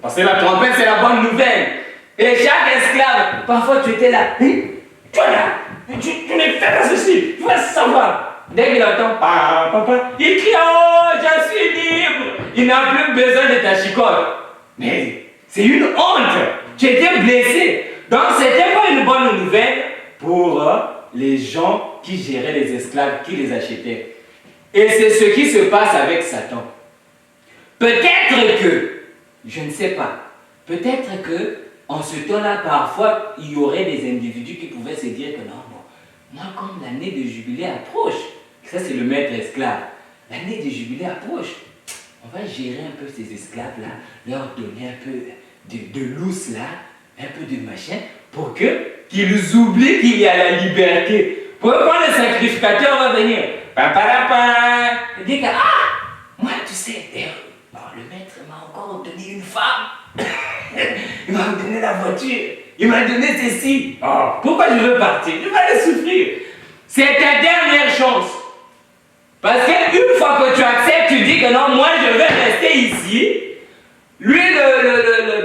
parce que la trompette, c'est la bonne nouvelle. Et chaque esclave, parfois tu étais là, tu es là, tu ne fais pas ceci, tu vas savoir. Dès qu'il entend papa, il crie, oh, je suis libre. Il n'a plus besoin de ta chicotte. Mais c'est une honte. Tu étais blessé. Donc, ce n'était pas une bonne nouvelle pour les gens qui géraient les esclaves, qui les achetaient. Et c'est ce qui se passe avec Satan. Peut-être que, je ne sais pas, peut-être que en ce temps-là, parfois, il y aurait des individus qui pouvaient se dire que non, bon, moi, comme l'année de jubilé approche, ça c'est le maître esclave, l'année de jubilé approche, on va gérer un peu ces esclaves-là, leur donner un peu de lousse là, un peu de machin, pour qu'ils oublient qu'il y a la liberté. Pour quand le sacrificateur va venir, il dit que, moi tu sais, le maître m'a encore donné une femme, il m'a donné la voiture, il m'a donné ceci. Pourquoi je veux partir? Je vais le souffrir. C'est ta dernière chance. Parce qu'une fois que tu acceptes, tu dis que non, moi je vais rester ici. Lui,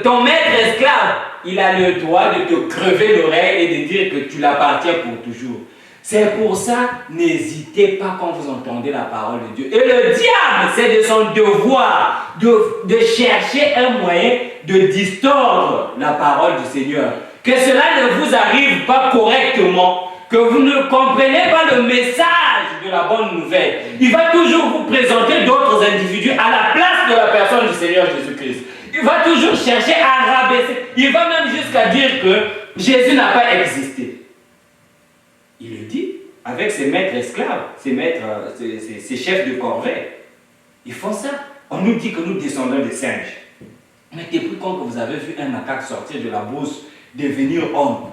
ton maître esclave, il a le droit de te crever l'oreille et de dire que tu l'appartiens pour toujours. C'est pour ça, n'hésitez pas quand vous entendez la parole de Dieu. Et le diable, c'est de son devoir de chercher un moyen de distordre la parole du Seigneur. Que cela ne vous arrive pas correctement, que vous ne comprenez pas le message de la bonne nouvelle. Il va toujours vous présenter d'autres individus à la place de la personne du Seigneur Jésus-Christ. Il va toujours chercher à rabaisser. Il va même jusqu'à dire que Jésus n'a pas existé. Il le dit avec ses maîtres esclaves, ses chefs de corvée. Ils font ça. On nous dit que nous descendons des singes. Mais depuis quand que vous avez vu un macaque sortir de la brousse, devenir homme?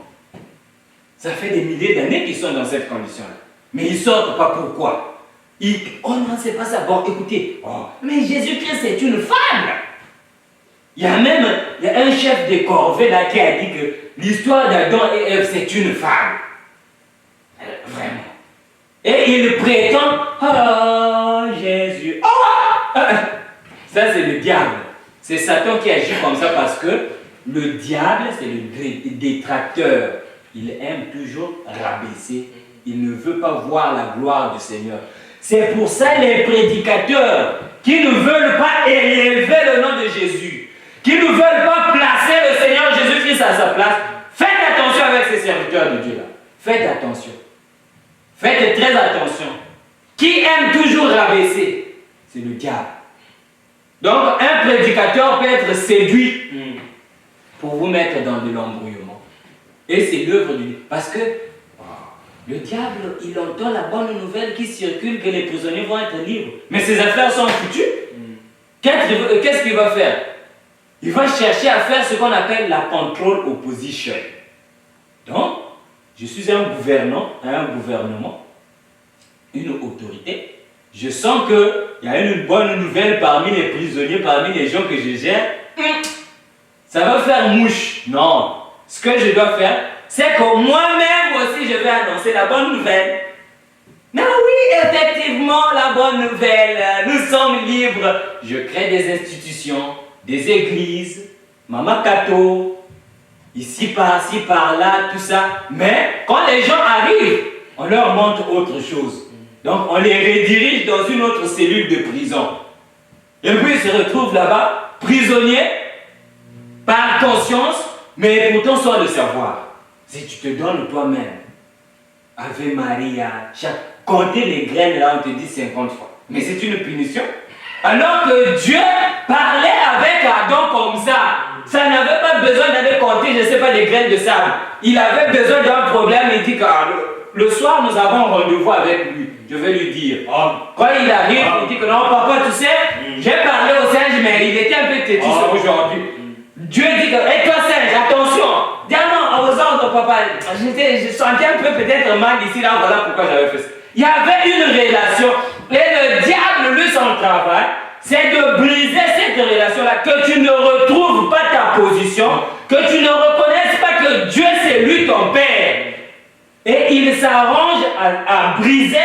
Ça fait des milliers d'années qu'ils sont dans cette condition-là. Mais ils ne sortent pas. Pourquoi? On ne sait pas ça. Bon, écoutez, mais Jésus-Christ, c'est une femme. Il y a un chef de corvée là qui a dit que l'histoire d'Adam et Ève, c'est une femme. Vraiment. Et il prétend, Jésus. Ça, c'est le diable. C'est Satan qui agit comme ça parce que le diable, c'est le détracteur. Il aime toujours rabaisser. Il ne veut pas voir la gloire du Seigneur. C'est pour ça les prédicateurs qui ne veulent pas élever le nom de Jésus, qui ne veulent pas placer le Seigneur Jésus-Christ à sa place, faites attention avec ces serviteurs de Dieu là. Faites attention. Faites très attention. Qui aime toujours rabaisser? C'est le diable. Donc un prédicateur peut être séduit pour vous mettre dans de l'embrouillement. Et c'est l'œuvre du diable. Parce que Le diable, il entend la bonne nouvelle qui circule que les prisonniers vont être libres. Mais ses affaires sont foutues. Qu'est-ce qu'il va faire? Il va chercher à faire ce qu'on appelle la control opposition. Donc, je suis un gouvernement, une autorité. Je sens qu'il y a une bonne nouvelle parmi les prisonniers, parmi les gens que je gère. Ça va faire mouche. Non. Ce que je dois faire, c'est que moi-même aussi, je vais annoncer la bonne nouvelle. Mais oui, effectivement, la bonne nouvelle, nous sommes libres. Je crée des institutions, des églises, Mama Kato, ici, par là, tout ça. Mais quand les gens arrivent, on leur montre autre chose. Donc, on les redirige dans une autre cellule de prison. Et puis, ils se retrouvent là-bas, prisonniers, par conscience, mais pourtant sans le savoir. Si tu te donnes toi-même, Ave Maria, compter les graines là, on te dit 50 fois. Mais c'est une punition. Alors que Dieu parlait avec Adam comme ça n'avait pas besoin d'aller compter, je ne sais pas, les graines de sable. Il avait besoin d'un problème, il dit que le soir nous avons rendez-vous avec lui. Je vais lui dire. Quand il arrive, il dit que non, papa, tu sais, j'ai parlé au singe, mais il était un peu têtu aujourd'hui. Dieu dit que, et toi singe, attention, dis-moi aux ordres, papa, je sentais un peu peut-être mal ici, là, voilà pourquoi j'avais fait ça. Il y avait une relation, et le diable, lui, son travail, c'est de briser cette relation-là, que tu ne retrouves pas ta position, que tu ne reconnaisses pas que Dieu, c'est lui ton Père. Et il s'arrange à briser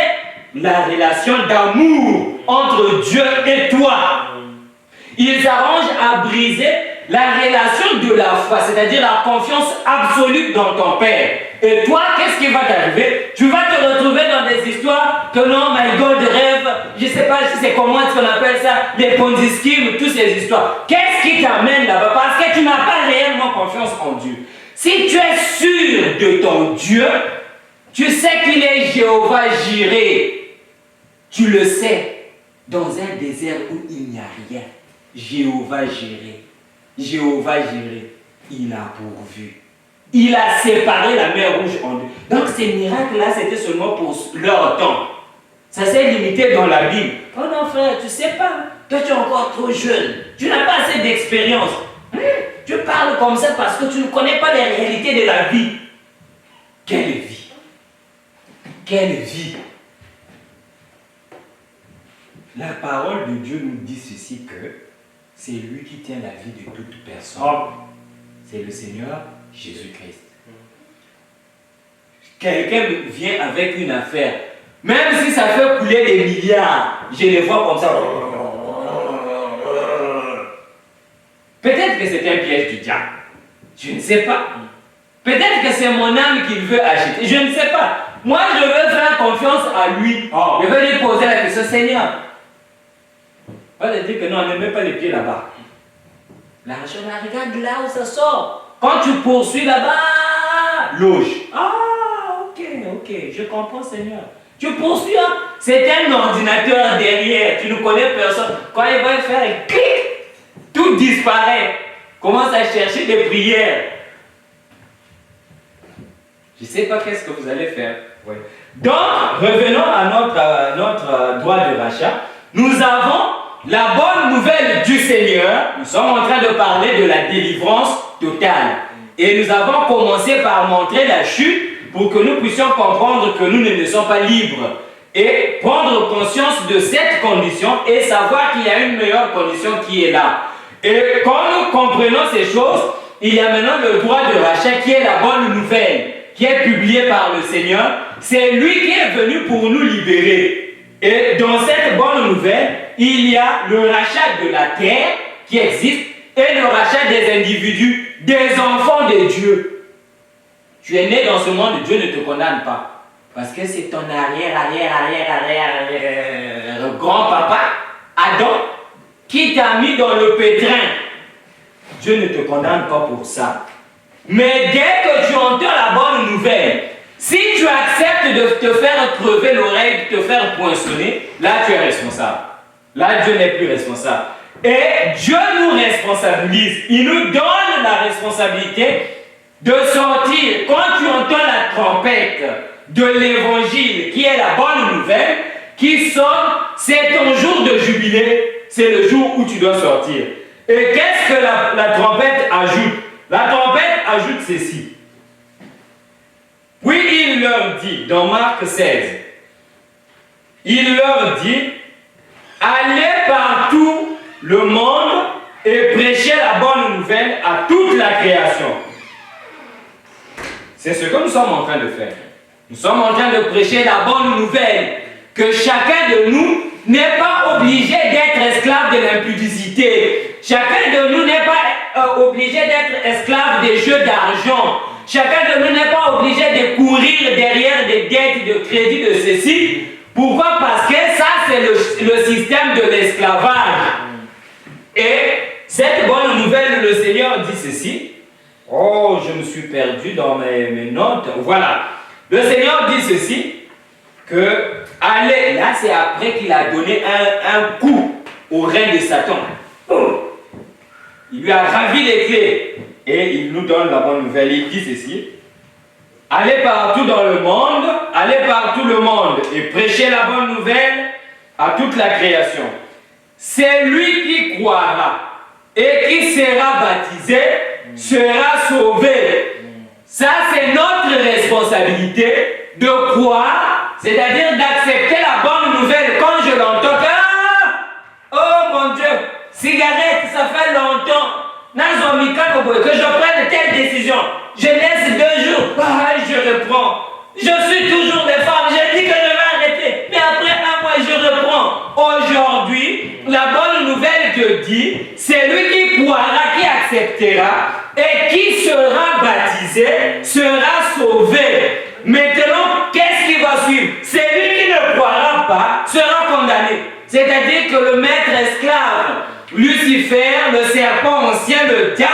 la relation d'amour entre Dieu et toi. Il s'arrange à briser la relation de la foi, c'est-à-dire la confiance absolue dans ton Père. Et toi, qu'est-ce qui va t'arriver? Tu vas te retrouver dans des histoires que non, my God rêve, je ne sais pas si c'est comment est-ce qu'on appelle ça, les Ponzi schemes, toutes ces histoires. Qu'est-ce qui t'amène là-bas? Parce que tu n'as pas réellement confiance en Dieu. Si tu es sûr de ton Dieu, tu sais qu'il est Jéhovah Jireh. Tu le sais, dans un désert où il n'y a rien. Jéhovah Jireh. Jéhovah Jireh, il a pourvu. Il a séparé la mer Rouge en deux. Donc ces miracles-là, c'était seulement pour leur temps. Ça s'est limité dans la Bible. Oh non frère, tu sais pas. Toi tu es encore trop jeune. Tu n'as pas assez d'expérience. Tu parles comme ça parce que tu ne connais pas les réalités de la vie. Quelle vie! Quelle vie! La parole de Dieu nous dit ceci que c'est lui qui tient la vie de toute personne. C'est le Seigneur Jésus-Christ. Quelqu'un vient avec une affaire, même si ça fait couler des milliards, je les vois comme ça. Peut-être que c'est un piège du diable. Je ne sais pas. Peut-être que c'est mon âme qu'il veut acheter. Je ne sais pas. Moi, je veux faire confiance à lui. Je vais lui poser la question, Seigneur. On va lui dire que non, ne mets pas les pieds là-bas. L'argent, regarde là où ça sort. Quand tu poursuis là-bas, loge. Ok, je comprends, Seigneur. Tu poursuis, hein? C'est un ordinateur derrière. Tu ne connais personne. Quand il va faire un clic, tout disparaît. Commence à chercher des prières. Je ne sais pas qu'est-ce que vous allez faire. Ouais. Donc, revenons à notre droit de rachat. Nous avons la bonne nouvelle du Seigneur. Nous sommes en train de parler de la délivrance totale. Et nous avons commencé par montrer la chute pour que nous puissions comprendre que nous ne sommes pas libres. Et prendre conscience de cette condition et savoir qu'il y a une meilleure condition qui est là. Et quand nous comprenons ces choses, il y a maintenant le droit de rachat qui est la bonne nouvelle, qui est publié par le Seigneur. C'est lui qui est venu pour nous libérer. Et dans cette bonne nouvelle, il y a le rachat de la terre qui existe et le rachat des individus, des enfants de Dieu. Tu es né dans ce monde, Dieu ne te condamne pas. Parce que c'est ton arrière grand-papa, Adam, qui t'a mis dans le pétrin. Dieu ne te condamne pas pour ça. Mais dès que tu entends la bonne nouvelle, si tu acceptes de te faire crever l'oreille, de te faire poinçonner, là tu es responsable. Là Dieu n'est plus responsable. Et Dieu nous responsabilise. Il nous donne la responsabilité de sortir. Quand tu entends la trompette, de l'évangile, qui est la bonne nouvelle, qui sonne, c'est ton jour de jubilé, c'est le jour où tu dois sortir. Et qu'est-ce que la trompette ajoute? La trompette ajoute ceci. Oui, il leur dit, dans Marc 16, il leur dit, allez partout le monde et prêchez la bonne nouvelle à toute la création. C'est ce que nous sommes en train de faire. Nous sommes en train de prêcher la bonne nouvelle, que chacun de nous n'est pas obligé d'être esclave de l'impudicité. Chacun de nous n'est pas obligé d'être esclave des jeux d'argent. Chacun de nous n'est pas obligé de courir derrière des dettes de crédit de ceci. Pourquoi? Parce que ça, c'est le système de l'esclavage. Et cette bonne nouvelle, le Seigneur dit ceci. Oh, je me suis perdu dans mes notes. Voilà. Le Seigneur dit ceci, que, allez, là c'est après qu'il a donné un coup au règne de Satan. Il lui a ravi les clés. Et il nous donne la bonne nouvelle. Il dit ceci. Allez partout dans le monde, allez partout le monde et prêchez la bonne nouvelle à toute la création. C'est lui qui croira et qui sera baptisé sera sauvé. Ça, c'est notre responsabilité de croire, c'est-à-dire d'accepter la bonne nouvelle. Quand je l'entends, oh mon Dieu, cigarette, ça fait longtemps. Que je prenne telle décision. Je laisse 2 jours. Je reprends. Je suis toujours des femmes. Je dis que je vais arrêter. Mais après 1 mois, je reprends. Aujourd'hui, la bonne nouvelle te dit, c'est lui qui croira, qui acceptera et qui sera baptisé, sera sauvé. Maintenant, qu'est-ce qui va suivre? C'est lui qui ne croira pas, sera condamné. C'est-à-dire que le maître esclave, Lucifer, le serpent ancien, le diable,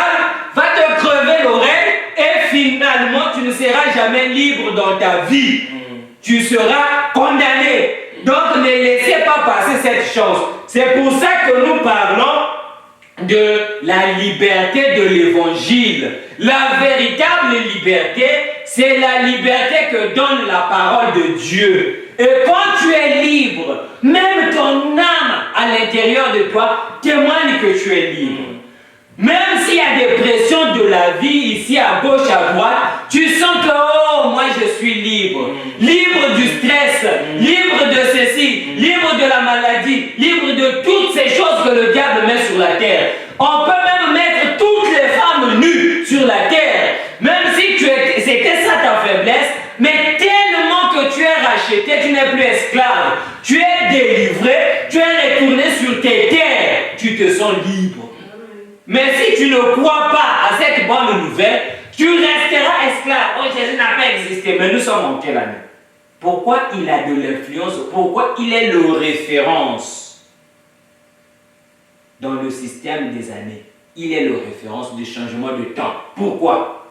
va te crever l'oreille et finalement tu ne seras jamais libre dans ta vie. Tu seras condamné. Donc ne laissez pas passer cette chose. C'est pour ça que nous parlons de la liberté de l'évangile. La véritable liberté, c'est la liberté que donne la parole de Dieu. Et quand tu es libre, même ton âme à l'intérieur de toi témoigne que tu es libre. Même s'il y a des pressions de la vie ici à gauche, à droite, tu sens que oh, moi je suis libre. Libre du stress, libre de ceci, libre de la maladie, libre de toutes ces choses que le diable met sur la terre. On peut même mettre toutes les femmes nues sur la terre, même si c'était ça ta faiblesse, mais tellement que tu es racheté, tu n'es plus esclave, tu es délivré, tu es retourné sur tes terres, tu te sens libre. Mais si tu ne crois pas à cette bonne nouvelle, tu resteras esclave. Oh, Jésus n'a pas existé, mais nous sommes en quelle année? Pourquoi il a de l'influence? Pourquoi il est le référence dans le système des années? Il est le référence du changement de temps. Pourquoi?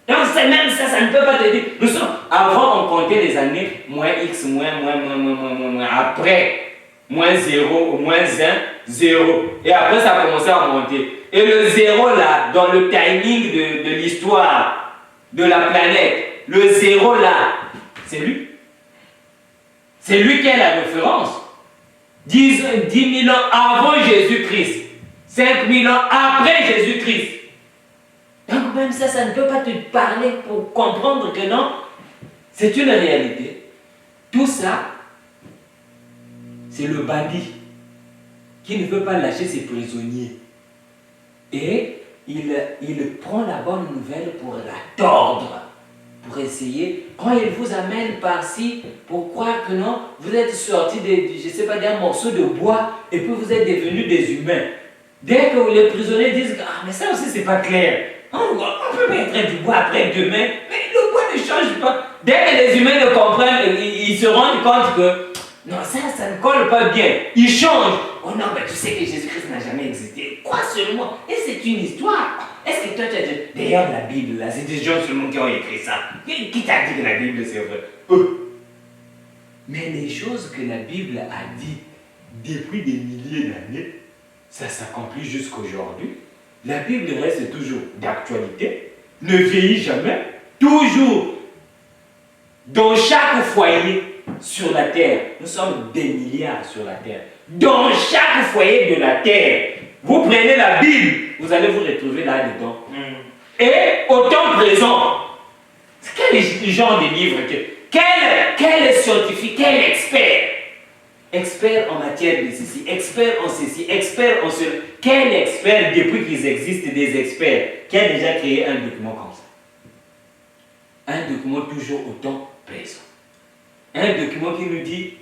Donc c'est même ça, ça ne peut pas te dire. Nous sommes, avant on comptait les années, moins X, moins, après, moins 0, moins 1, 0. Et après ça a commencé à monter. Et le 0 là, dans le timing de l'histoire de la planète, le 0 là, c'est lui. C'est lui qui est la référence. 10 000 ans avant Jésus-Christ. 5 000 ans après Jésus-Christ. Donc même ça, ça ne peut pas te parler pour comprendre que non, c'est une réalité. Tout ça, c'est le bandit qui ne veut pas lâcher ses prisonniers. Et il prend la bonne nouvelle pour la tordre, pour essayer. Quand il vous amène par-ci, pour croire que non, vous êtes sorti d'un morceau de bois et puis vous êtes devenus des humains. Dès que les prisonniers disent ah mais ça aussi c'est pas clair. On peut mettre du bois après demain, mais le bois ne change pas. Dès que les humains le comprennent, ils se rendent compte que non, ça ne colle pas bien. Ils changent. Oh non, mais tu sais que Jésus-Christ n'a jamais existé. Quoi seulement? Et c'est une histoire. Est-ce que toi tu as dit, d'ailleurs la Bible, là, c'est des gens seulement qui ont écrit ça. Qui t'a dit que la Bible c'est vrai? Mais les choses que la Bible a dit depuis des milliers d'années, ça s'accomplit jusqu'aujourd'hui. La Bible reste toujours d'actualité, ne vieillit jamais, toujours Dans chaque foyer sur la terre, nous sommes des milliards sur la terre. Dans chaque foyer de la terre, vous prenez la Bible, vous allez vous retrouver là-dedans. Et au temps présent, quel genre de livre, quel scientifique, quel expert, expert en matière de ceci, expert en ceci, expert en cela, quel expert depuis qu'ils existent des experts qui a déjà créé un document comme ça? Un document toujours au temps présent. Un document qui nous dit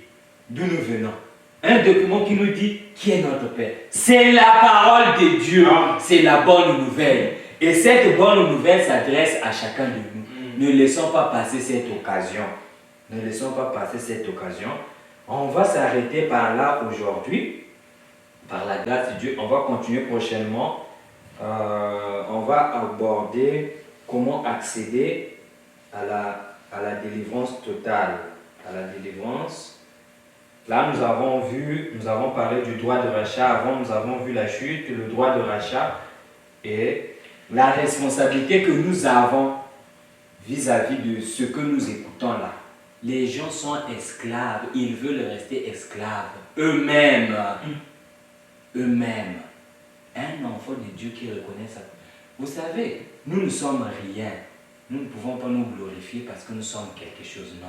d'où nous venons. Un document qui nous dit qui est notre Père. C'est la parole de Dieu. C'est la bonne nouvelle. Et cette bonne nouvelle s'adresse à chacun de nous. Ne laissons pas passer cette occasion. Ne laissons pas passer cette occasion. On va s'arrêter par là aujourd'hui. Par la grâce de Dieu. On va continuer prochainement. On va aborder comment accéder à la délivrance totale. À la délivrance. Là, nous avons parlé du droit de rachat. Avant, nous avons vu la chute, le droit de rachat et la responsabilité que nous avons vis-à-vis de ce que nous écoutons là. Les gens sont esclaves, ils veulent rester esclaves eux-mêmes. Eux-mêmes. Un enfant de Dieu qui reconnaît ça. Vous savez, nous ne sommes rien. Nous ne pouvons pas nous glorifier parce que nous sommes quelque chose. Non.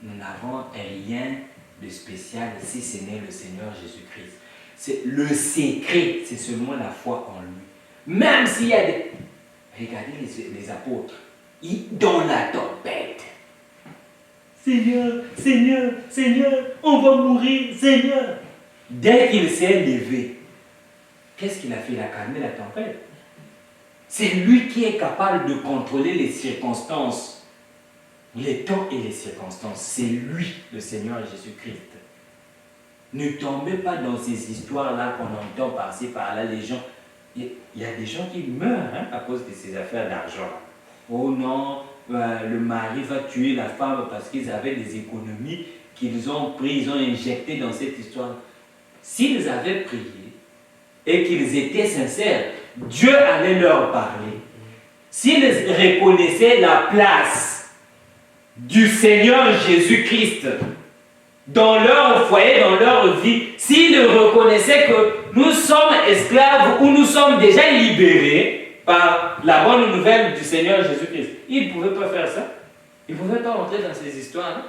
Nous n'avons rien de spécial si ce n'est le Seigneur Jésus-Christ. C'est le secret, c'est seulement la foi en lui. Même s'il y a des... Regardez les apôtres, dans la tempête. Seigneur, Seigneur, Seigneur, on va mourir, Seigneur. Dès qu'il s'est levé, qu'est-ce qu'il a fait? Il a calmé la tempête. C'est lui qui est capable de contrôler les circonstances. Les temps et les circonstances, c'est lui, le Seigneur Jésus-Christ. Ne tombez pas dans ces histoires-là qu'on entend par-ci, par-là, les gens. Il y a des gens qui meurent à cause de ces affaires d'argent. Oh non, le mari va tuer la femme parce qu'ils avaient des économies qu'ils ont prises, ils ont injectées dans cette histoire. S'ils avaient prié et qu'ils étaient sincères, Dieu allait leur parler. S'ils reconnaissaient la place du Seigneur Jésus-Christ dans leur foyer, dans leur vie, s'ils reconnaissaient que nous sommes esclaves ou nous sommes déjà libérés par la bonne nouvelle du Seigneur Jésus-Christ, ils ne pouvaient pas faire ça. Ils ne pouvaient pas entrer dans ces histoires.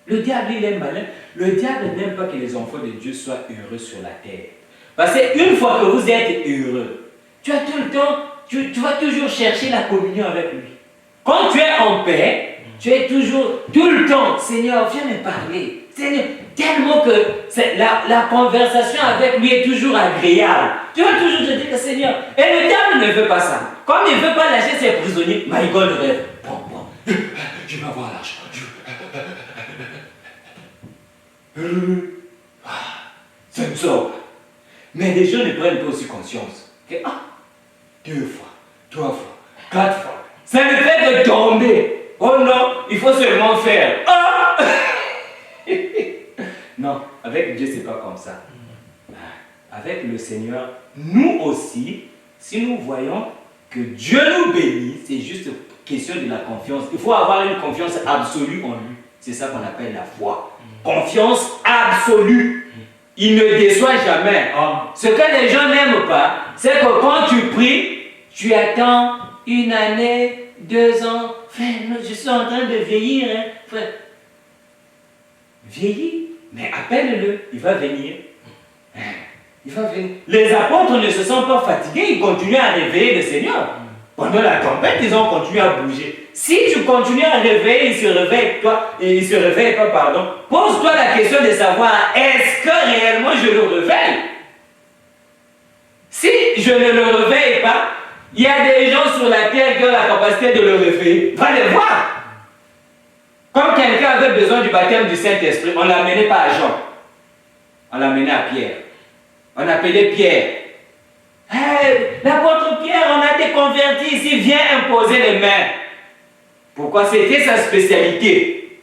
Le diable, il est malin. Le diable n'aime pas que les enfants de Dieu soient heureux sur la terre. Parce qu'une fois que vous êtes heureux, tu as tout le temps, tu vas toujours chercher la communion avec lui. Quand tu es en paix, tu es toujours, tout le temps, Seigneur, viens me parler. Seigneur, tellement que la conversation avec lui est toujours agréable. Tu vas toujours te dire, Seigneur, et le diable ne veut pas ça. Comme il ne veut pas lâcher ses prisonniers, my God rêve. Bon, je vais avoir l'argent. Ça me sort. Mais les gens ne prennent pas aussi conscience. Que, 2 fois, 3 fois, 4 fois. Ça ne fait que tomber. Oh non, il faut seulement faire. Non, avec Dieu, c'est pas comme ça. Avec le Seigneur, nous aussi, si nous voyons que Dieu nous bénit, c'est juste question de la confiance. Il faut avoir une confiance absolue en lui. C'est ça qu'on appelle la foi. Confiance absolue. Il ne déçoit jamais. Ce que les gens n'aiment pas, c'est que quand tu pries, tu attends 1 année, 2 ans. Frère, je suis en train de vieillir. Frère. Vieillir? Mais appelle-le, il va venir. Il va venir. Les apôtres ne se sont pas fatigués, ils continuent à réveiller le Seigneur. Pendant la tempête, ils ont continué à bouger. Si tu continues à réveiller, il se réveille pas, pardon. Pose-toi la question de savoir, est-ce que réellement je le réveille? Si je ne le réveille pas, il y a des gens sur la terre qui ont la capacité de le réveiller. Va les voir. Comme quelqu'un avait besoin du baptême du Saint-Esprit, on ne l'amenait pas à Jean. On l'amenait à Pierre. On appelait Pierre. Hey, l'apôtre Pierre, on a été convertis ici, viens imposer les mains. Pourquoi? C'était sa spécialité.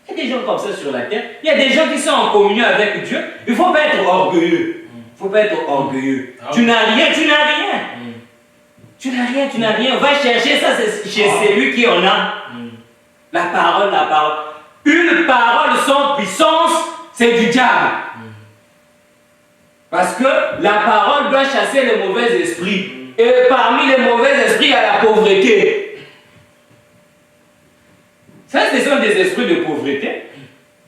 Il y a des gens comme ça sur la terre. Il y a des gens qui sont en communion avec Dieu. Il ne faut pas être orgueilleux. Il ne faut pas être orgueilleux. Tu n'as rien, tu n'as rien. Tu n'as rien, tu n'as rien. Va chercher ça chez celui qui en a. La parole, la parole. Une parole sans puissance, c'est du diable. Parce que la parole doit chasser les mauvais esprits. Et parmi les mauvais esprits, il y a la pauvreté. Ça, ce sont des esprits de pauvreté.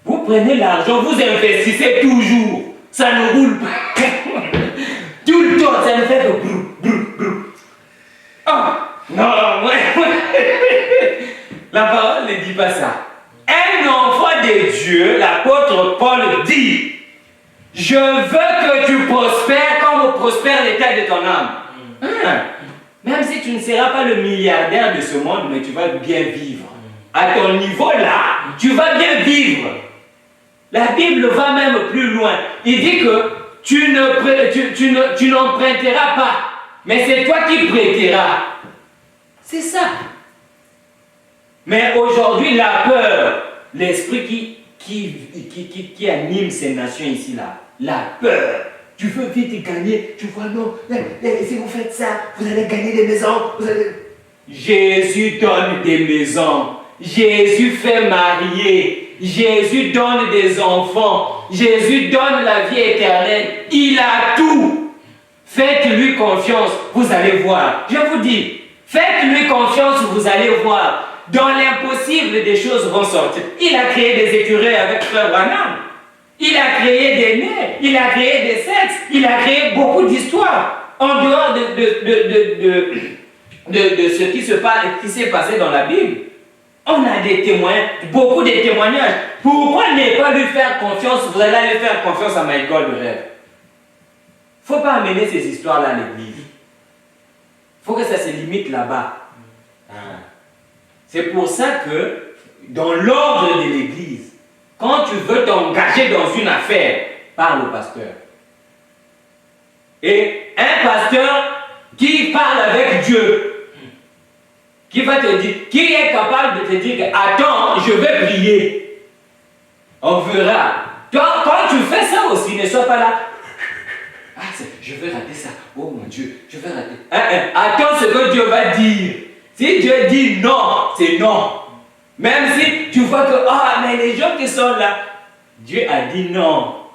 Vous prenez l'argent, vous investissez toujours. Ça ne roule pas. Tout le temps, ça ne fait que brou, brou, brou. Ah, non, ouais. La parole ne dit pas ça. Un enfant de Dieu, l'apôtre Paul dit, je veux que tu prospères comme prospère l'état de ton âme. Même si tu ne seras pas le milliardaire de ce monde, mais tu vas bien vivre. À ton niveau là, tu vas bien vivre. La Bible va même plus loin. Il dit que tu n'emprunteras pas, mais c'est toi qui prêteras. C'est ça. Mais aujourd'hui, la peur, l'esprit qui anime ces nations ici, là, la peur. Tu veux vite gagner, tu vois, non, si vous faites ça, vous allez gagner des maisons. Jésus donne des maisons. Jésus fait marier. Jésus donne des enfants. Jésus donne la vie éternelle. Il a tout. Faites-lui confiance, vous allez voir. Je vous dis, faites-lui confiance, vous allez voir. Dans l'impossible, des choses vont sortir. Il a créé des écureuils avec Frère Branham. Il a créé des nez. Il a créé des sexes. Il a créé beaucoup d'histoires. En dehors de ce qui s'est passé dans la Bible. On a des témoins, beaucoup de témoignages. Pourquoi ne pas lui faire confiance? Vous allez aller faire confiance à Michael de rêve. Il ne faut pas amener ces histoires-là à l'église. Il faut que ça se limite là-bas. C'est pour ça que, dans l'ordre de l'église, quand tu veux t'engager dans une affaire, parle au pasteur. Et un pasteur qui parle avec Dieu, qui va te dire, qui est capable de te dire que, attends, je vais prier. On verra. Toi, quand tu fais ça aussi, ne sois pas là. Ah, je vais rater ça. Oh mon Dieu, je vais rater. Attends ce que Dieu va dire. Si Dieu dit non, c'est non. Même si tu vois que, mais les gens qui sont là, Dieu a dit non.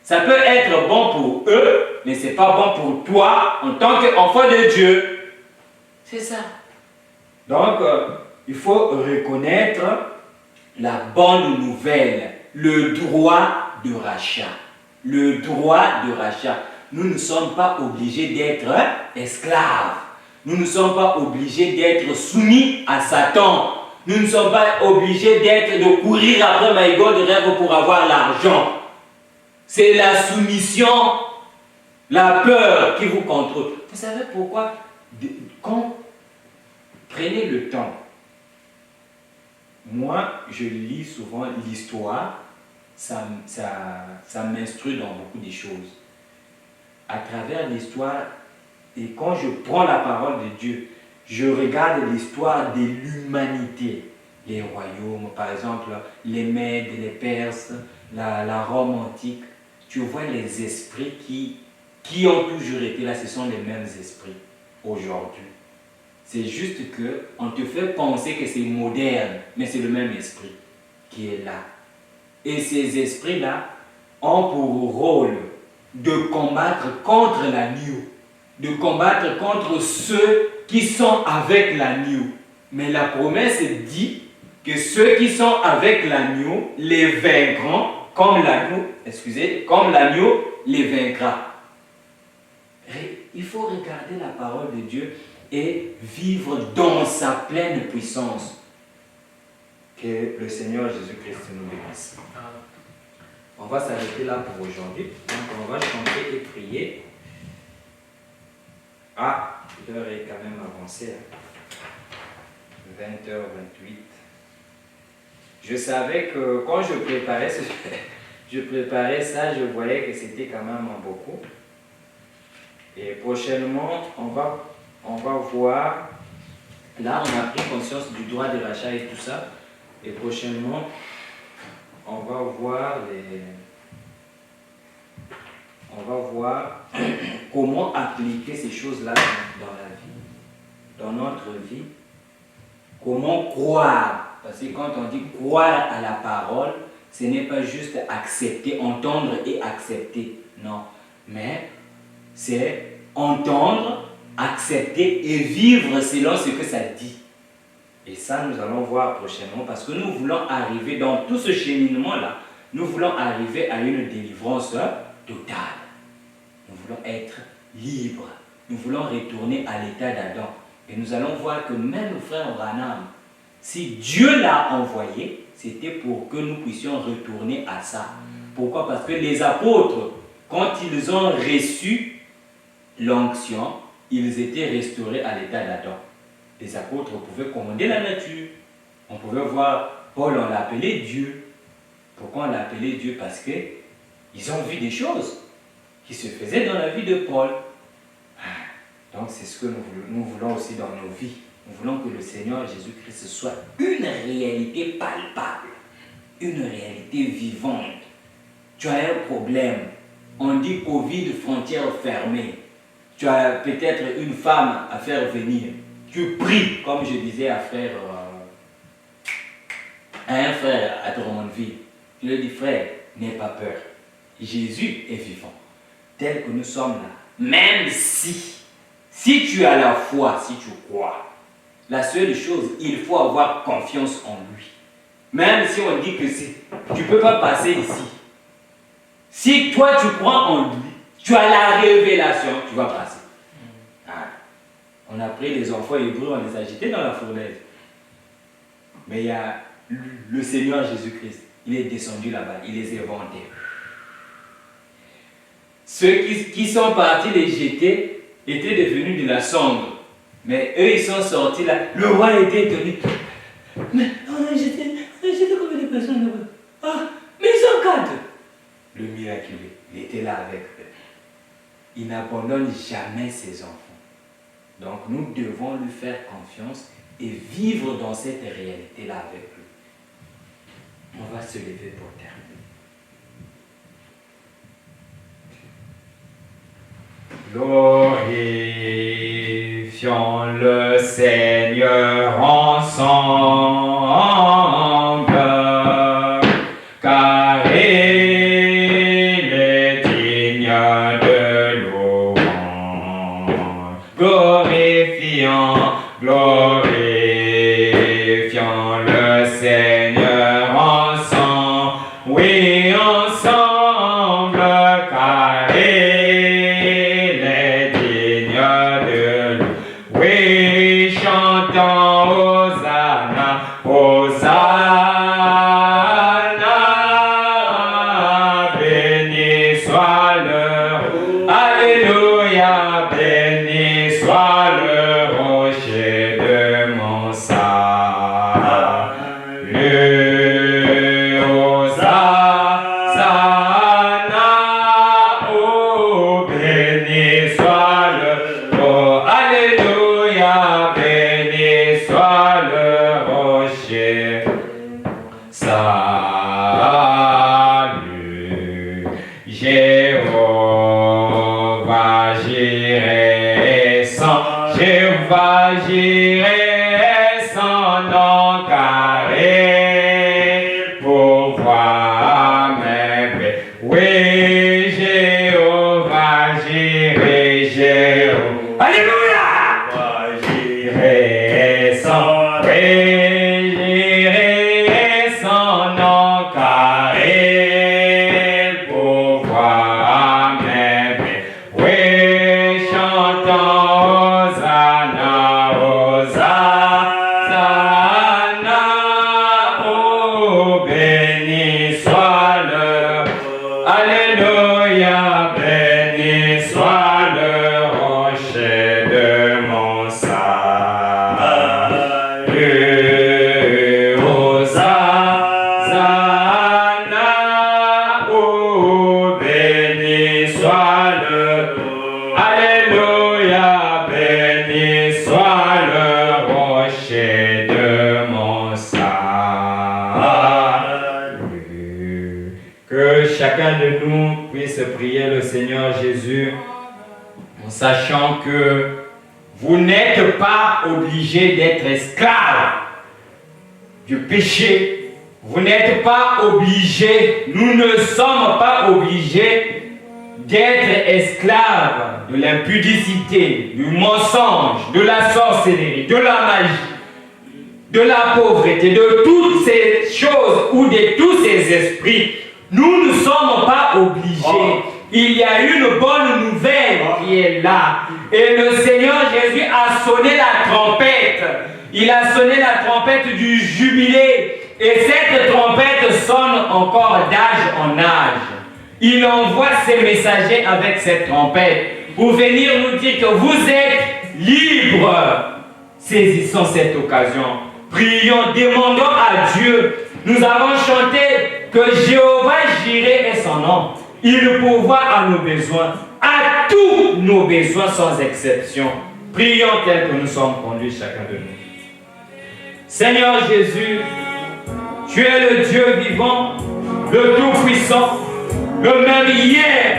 Ça peut être bon pour eux, mais ce n'est pas bon pour toi en tant qu'enfant de Dieu. C'est ça. Donc, il faut reconnaître la bonne nouvelle, le droit de rachat. Le droit de rachat. Nous ne sommes pas obligés d'être esclaves. Nous ne sommes pas obligés d'être soumis à Satan. Nous ne sommes pas obligés de courir après Maïgo de rêve pour avoir l'argent. C'est la soumission, la peur qui vous contrôle. Vous savez pourquoi? Quand prenez le temps. Moi, je lis souvent l'histoire. Ça m'instruit dans beaucoup de choses. À travers l'histoire, et quand je prends la parole de Dieu, je regarde l'histoire de l'humanité. Les royaumes, par exemple, les Mèdes, les Perses, la Rome antique. Tu vois les esprits qui ont toujours été là, ce sont les mêmes esprits aujourd'hui. C'est juste qu'on te fait penser que c'est moderne, mais c'est le même esprit qui est là. Et ces esprits-là ont pour rôle de combattre contre l'agneau, de combattre contre ceux qui sont avec l'agneau. Mais la promesse dit que ceux qui sont avec l'agneau les vaincront, comme l'agneau les vaincra. Il faut regarder la parole de Dieu et vivre dans sa pleine puissance. Que le Seigneur Jésus-Christ nous bénisse. On va s'arrêter là pour aujourd'hui. Donc on va chanter et prier. L'heure est quand même avancée. 20h28. Je savais que quand je préparais ça, je voyais que c'était quand même beaucoup. Et prochainement, on va voir. Là, on a pris conscience du droit de rachat et tout ça. Et prochainement, on va voir comment appliquer ces choses-là dans la vie, dans notre vie. Comment croire Parce que quand on dit croire à la parole, ce n'est pas juste accepter, entendre et accepter. Non. Mais c'est entendre, accepter et vivre selon ce que ça dit. Et ça, nous allons voir prochainement parce que nous voulons arriver dans tout ce cheminement-là, nous voulons arriver à une délivrance totale. Nous voulons être libres. Nous voulons retourner à l'état d'Adam. Et nous allons voir que même le frère Branham, si Dieu l'a envoyé, c'était pour que nous puissions retourner à ça. Pourquoi? Parce que les apôtres, quand ils ont reçu l'onction, ils étaient restaurés à l'état d'Adam. Les apôtres pouvaient commander la nature. On pouvait voir, Paul, on l'appelait Dieu. Pourquoi on l'appelait Dieu? Parce qu'ils ont vu des choses qui se faisaient dans la vie de Paul. Donc c'est ce que nous voulons aussi dans nos vies. Nous voulons que le Seigneur Jésus-Christ soit une réalité palpable, une réalité vivante. Tu as un problème, on dit Covid, frontières fermées. Tu as peut-être une femme à faire venir. Tu pries, comme je disais à un frère à Drummondville. Tu lui dis, frère, n'aie pas peur. Jésus est vivant. Tel que nous sommes là. Même si tu as la foi, si tu crois, la seule chose, il faut avoir confiance en lui. Même si on dit que tu ne peux pas passer ici. Si toi tu crois en lui, tu as la révélation, tu vas passer. On a pris les enfants hébreux, on les a jetés dans la fournaise. Mais il y a le Seigneur Jésus-Christ, il est descendu là-bas, il les a éventés. Ceux qui sont partis les jeter étaient devenus de la cendre. Mais eux, ils sont sortis là. Le roi était étonné. Mais on a jeté combien de personnes là-bas? Ah, mais ils sont 4. Le miraculeux, il était là avec eux. Il n'abandonne jamais ses enfants. Donc nous devons lui faire confiance et vivre dans cette réalité-là avec lui. On va se lever pour terminer. Glorifions le Seigneur ensemble, car il est digne de louange. Glorifions le Seigneur ensemble, oui, ensemble, car il est digne de louange. Oui, chantons Hosanna, Hosanna, béni soit le, Alléluia, béni soit le rocher de mon salut. Hosanna, oh, béni soit le, oh, Alléluia, béni soit le rocher. Salut, Jéhovah, j'irai sans nom carré pour voir mes paix. Oui, Jéhovah, j'irai, Jéhovah. Alléluia! J'irai sans nom carré pour voir mes paix. Oui, chantons Hosanna, Hosanna, oh, béni soit le, Alléluia, béni soit le rocher de mon salut. Hosanna, oh, béni soit le, Alléluia, béni soit le rocher de mon salut. Que chacun de nous puisse prier le Seigneur Jésus en sachant que vous n'êtes pas obligé d'être esclave du péché. Vous n'êtes pas obligés, nous ne sommes pas obligés d'être esclaves de l'impudicité, du mensonge, de la sorcellerie, de la magie, de la pauvreté, de toutes ces choses ou de tous ces esprits. Nous ne sommes pas obligés. Il y a une bonne nouvelle qui est là. Et le Seigneur Jésus a sonné la trompette. Il a sonné la trompette du jubilé. Et cette trompette sonne encore d'âge en âge. Il envoie ses messagers avec cette trompette pour venir nous dire que vous êtes libres. Saisissons cette occasion. Prions, demandons à Dieu. Nous avons chanté que Jéhovah Jireh est son nom. Il pourvoit à nos besoins, à tous nos besoins sans exception. Prions tel que nous sommes conduits chacun de nous. Seigneur Jésus, tu es le Dieu vivant, le Tout-Puissant, le même hier,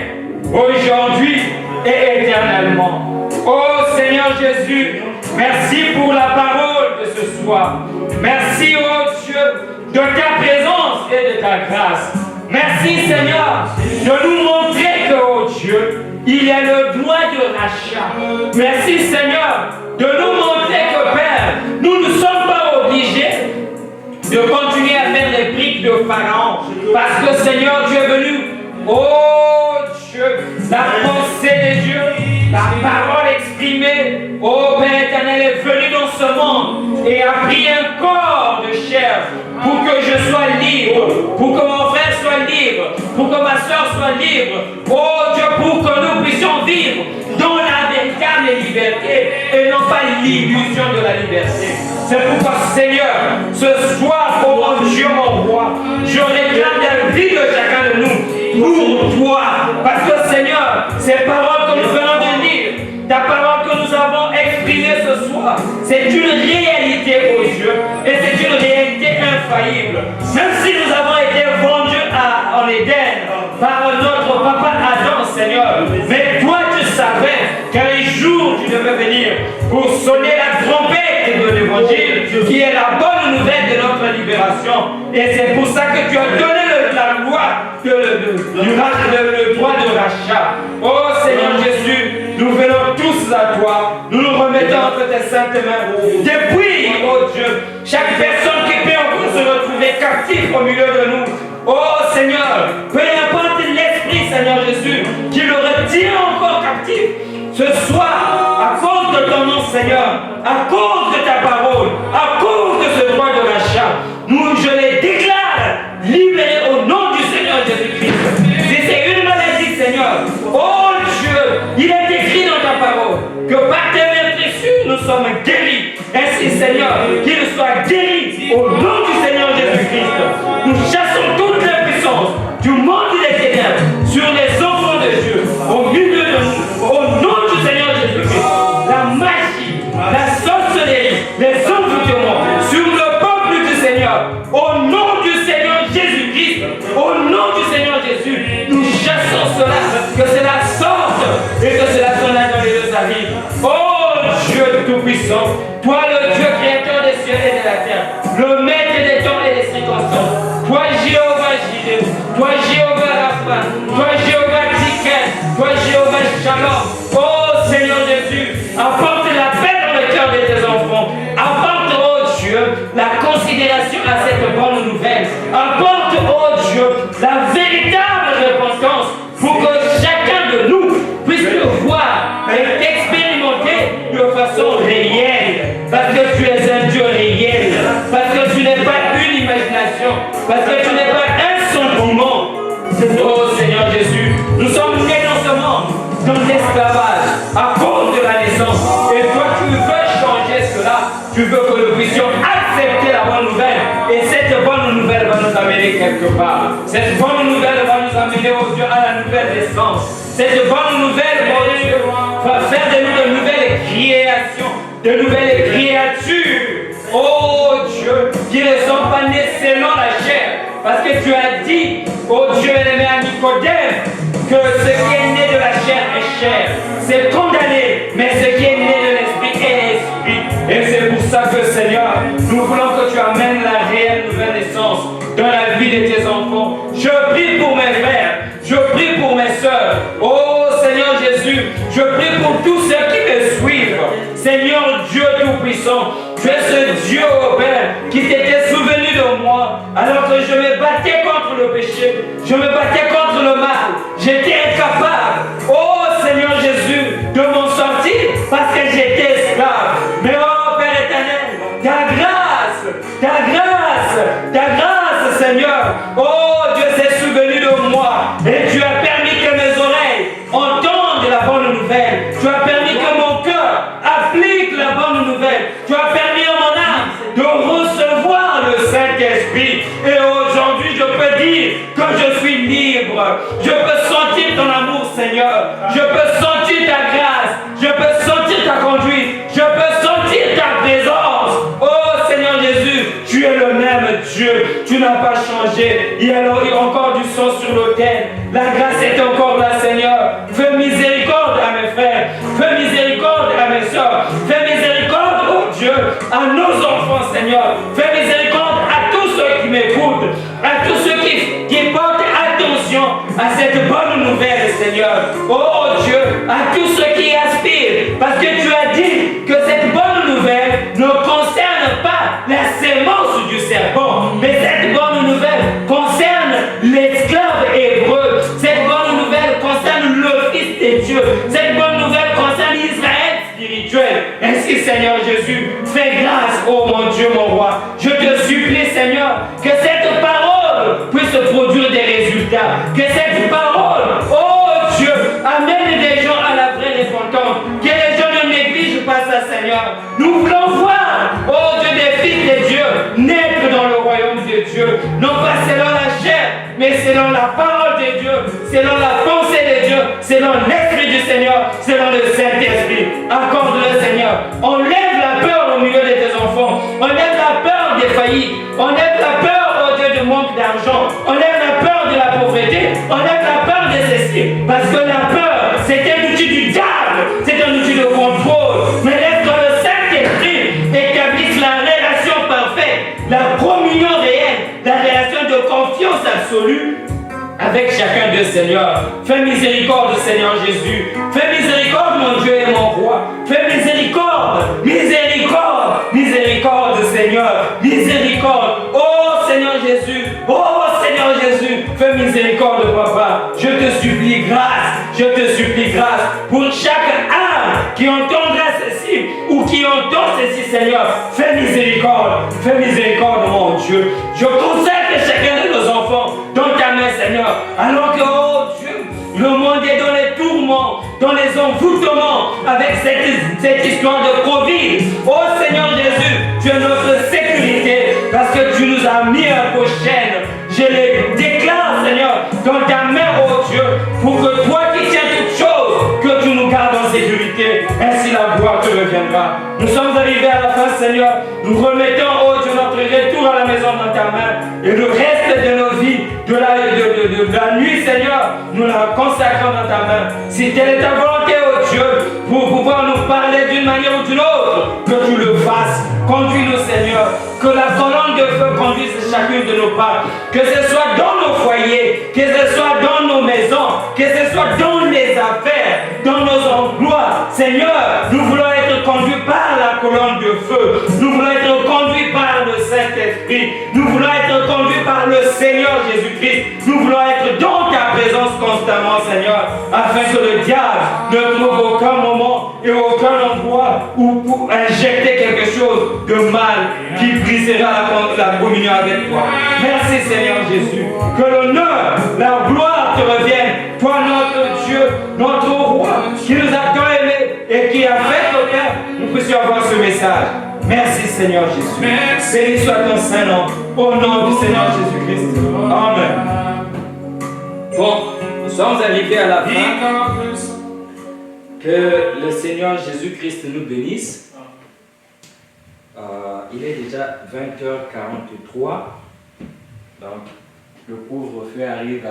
aujourd'hui et éternellement. Oh Seigneur Jésus, merci pour la parole de ce soir. Merci, oh Dieu, de ta présence et de ta grâce. Merci Seigneur de nous montrer que, oh Dieu, il y a le droit de rachat. Merci Seigneur de nous montrer que, Père, nous ne sommes pas obligés de continuer à faire les briques de Pharaon. Parce que Seigneur, tu es venu, oh Dieu, la pensée de Dieu, la parole exprimée, oh Père éternel, est venue dans ce monde et a pris un corps de chair pour que je sois libre, pour que mon frère soit libre, pour que ma soeur soit libre, oh Dieu, pour que nous puissions vivre dans la véritable liberté et non pas l'illusion de la liberté. C'est pourquoi, Seigneur, ce soir, oh mon Dieu, mon roi, je réclame la vie de chacun de nous pour toi. Parce que, Seigneur, ces paroles que nous venons de lire, ta parole que nous avons exprimée ce soir, c'est une réalité, oh Dieu, et c'est une réalité infaillible. Même si nous avons été vendus en Éden par notre papa Adam, Seigneur, mais toi tu savais qu'un jour tu devais venir pour sonner la trompette de l'évangile, qui est la bonne nouvelle de notre libération. Et c'est pour ça que tu as donné la loi, le droit de rachat. Oh Seigneur Jésus, nous venons tous à toi, nous nous remettons entre tes saintes mains. Depuis, oh Dieu, chaque personne qui peut encore se retrouver captive au milieu de nous, oh Seigneur, peu importe l'esprit, Seigneur Jésus, qui le retient encore captif, ce soir, à cause de ton nom, Seigneur, à cause de ta parole, à cause de ce droit de rachat, je les déclare libérés au nom du Seigneur Jésus-Christ. Si c'est une maladie, Seigneur, oh Dieu, il est écrit dans ta parole que par tes meurtrissures, nous sommes guéris. Ainsi, Seigneur, qu'il soit guéri au nom du Seigneur Jésus-Christ. Nous chassons toute l'impuissance du monde des ténèbres sur les enfants de Dieu, au milieu de nous, au nom du Seigneur Jésus-Christ. La magie, la sorcellerie, les envoûtements sur le peuple du Seigneur, au nom du Seigneur Jésus-Christ, au nom du Seigneur Jésus, nous chassons cela, que cela sorte et que cela s'en aille dans les deux avis. Oh Dieu Tout-Puissant, toi le Dieu créateur des cieux et de la terre, le maître des temps et des circonstances, toi Jéhovah Jireh, toi Jéhovah Rapha, toi Jéhovah Tiken, toi Jéhovah Shalom. Oh Seigneur Jésus, apporte la paix dans le cœur de tes enfants, apporte, oh Dieu, la considération à cette bonne nouvelle, apporte, oh Dieu, la véritable repentance pour que chacun de nous puisse le voir et expérimenter de façon réelle, parce que tu es un Dieu réel, parce que tu n'es pas une imagination, parce que tu n'es pas un sentiment. Oh Seigneur Jésus, nous sommes nés dans ce monde, dans l'esclavage, à cause de la naissance. Et toi, tu veux changer cela. Tu veux que nous puissions accepter la bonne nouvelle. Et cette bonne nouvelle va nous amener quelque part. Cette bonne nouvelle va nous amener, oh Dieu, à la nouvelle naissance. Cette bonne nouvelle, oh Dieu, va faire de nous de nouvelles créations, de nouvelles créatures. Oh Dieu, qui ne sont pas nées selon la chair. Parce que tu as dit, oh Dieu, aimé à Nicodème, que ce qui est né de la chair est chair. C'est condamné, mais ce qui est né de l'esprit est l'esprit. Et c'est pour ça que, Seigneur, nous voulons que tu amènes la réalité Jésus, je prie pour tous ceux qui me suivent. Seigneur Dieu Tout-Puissant, tu es ce Dieu, oh Père, qui t'était souvenu de moi, alors que je me battais contre le péché, je me battais contre le mal, j'étais incapable, oh Seigneur Jésus, de m'en sortir parce que j'étais esclave. Mais oh Père éternel, ta grâce, Seigneur, oh Dieu s'est souvenu de moi et tu as permis que mes oreilles entendent la bonne nouvelle, tu as permis que mon cœur applique la bonne nouvelle, tu as permis à mon âme de recevoir le Saint-Esprit. Et aujourd'hui, je peux dire que je suis libre. Je peux sentir ton amour, Seigneur. Je peux sentir ta grâce. Je peux sentir ta conduite. Je peux sentir ta présence. Oh Seigneur Jésus, tu es le même Dieu. Tu n'as pas changé. Il y a encore du sang sur l'autel. La grâce est encore là, Seigneur. Fais miséricorde à mes frères. Fais miséricorde à mes soeurs. Fais miséricorde, oh Dieu, à nos enfants, Seigneur. Fais miséricorde à tous ceux qui m'écoutent, à tous ceux qui portent attention à cette bonne nouvelle, Seigneur. Oh Dieu, à tous ceux qui aspirent, parce que tu as dit que cette bonne nouvelle ne concerne pas la sémence du serpent, mais cette bonne nouvelle concerne l'esclave hébreu. Cette bonne nouvelle concerne le Fils de Dieu. Cette bonne nouvelle concerne Israël spirituel. Ainsi, Seigneur Jésus, fais grâce, oh mon Dieu, mon roi. Je te supplie, Seigneur, que cette parole puisse produire des résultats. Que cette parole, oh Dieu, amène des gens à la vraie repentance. Que les gens ne négligent pas ça, Seigneur. Nous voulons voir, oh Dieu, des fils de Dieu naître dans le royaume de Dieu. Non pas selon la chair, mais selon la parole de Dieu, selon la pensée de Dieu, selon l'Esprit du Seigneur, selon le Saint-Esprit. Accorde-le, Seigneur. Enlève la peur au milieu de tes enfants. Enlève la peur des faillites. Enlève la peur, oh Dieu, du manque d'argent. Enlève la peur de la pauvreté. Enlève la peur de ceci. Parce que la peur, c'est un outil du diable. C'est un outil de contrôle. Mais laisse que le Saint-Esprit établisse la relation parfaite, la communion réelle, la relation de confiance absolue avec chacun d'eux, Seigneur. Fais miséricorde, Seigneur Jésus. Fais miséricorde, mon Dieu et mon roi. Fais miséricorde, miséricorde, miséricorde, Seigneur. Miséricorde. Oh Seigneur Jésus. Oh Seigneur Jésus. Fais miséricorde, Papa. Je te supplie grâce. Je te supplie grâce pour chaque âme qui entendra ceci ou qui entend ceci, Seigneur. Fais miséricorde. Fais miséricorde, mon Dieu. Je consacre chacun de nos enfants dans ta main, Seigneur. Alors que, oh Dieu, le monde est dans les tourments, dans les envoûtements, avec cette histoire de Covid. Oh Seigneur Jésus, tu es notre sécurité, parce que tu nous as mis un beau chaîne. Je les déclare, Seigneur, dans ta main, oh Dieu, pour que toi qui tiens toutes choses, que tu nous gardes en sécurité. Ainsi la gloire te reviendra. Nous sommes arrivés à la fin, Seigneur. Nous remettons, oh Dieu, notre retour à la maison dans ta main. Et le reste de nos vies, de la nuit, Seigneur, nous la consacrons dans ta main. Si telle est ta volonté, oh Dieu, pour pouvoir nous parler d'une manière ou d'une autre, que tu le fasses. Conduis-nous, Seigneur. Que la colonne de feu conduise chacune de nos pas. Que ce soit dans nos foyers, que ce soit dans nos maisons, que ce soit dans les affaires, dans nos emplois. Seigneur, nous voulons être conduits par la colonne de feu. Nous voulons être conduits par le Saint-Esprit. Nous voulons être conduits par le Seigneur Jésus-Christ. Nous voulons être dans ta présence constamment, Seigneur, afin que le diable ne trouve aucun moment et aucun endroit où pour injecter quelque chose de mal qui brisera la communion avec toi. Merci, Seigneur Jésus. Que l'honneur, la gloire te revienne. Toi, notre Dieu, notre roi, qui nous a tant aimés et qui a fait que nous puissions avoir ce message. Merci, Seigneur Jésus. Béni soit ton Saint-Nom. Au nom du Seigneur Jésus-Christ. Amen. Bon, nous sommes arrivés à la fin. Que le Seigneur Jésus-Christ nous bénisse. Il est déjà 20h43. Donc, le couvre-feu arrive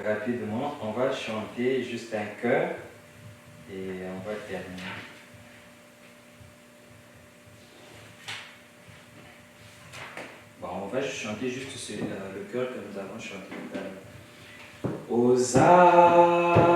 rapidement. On va chanter juste un chœur et on va terminer. Bon, on va chanter juste le chœur que nous avons chanté tout à l'heure. Hosanna.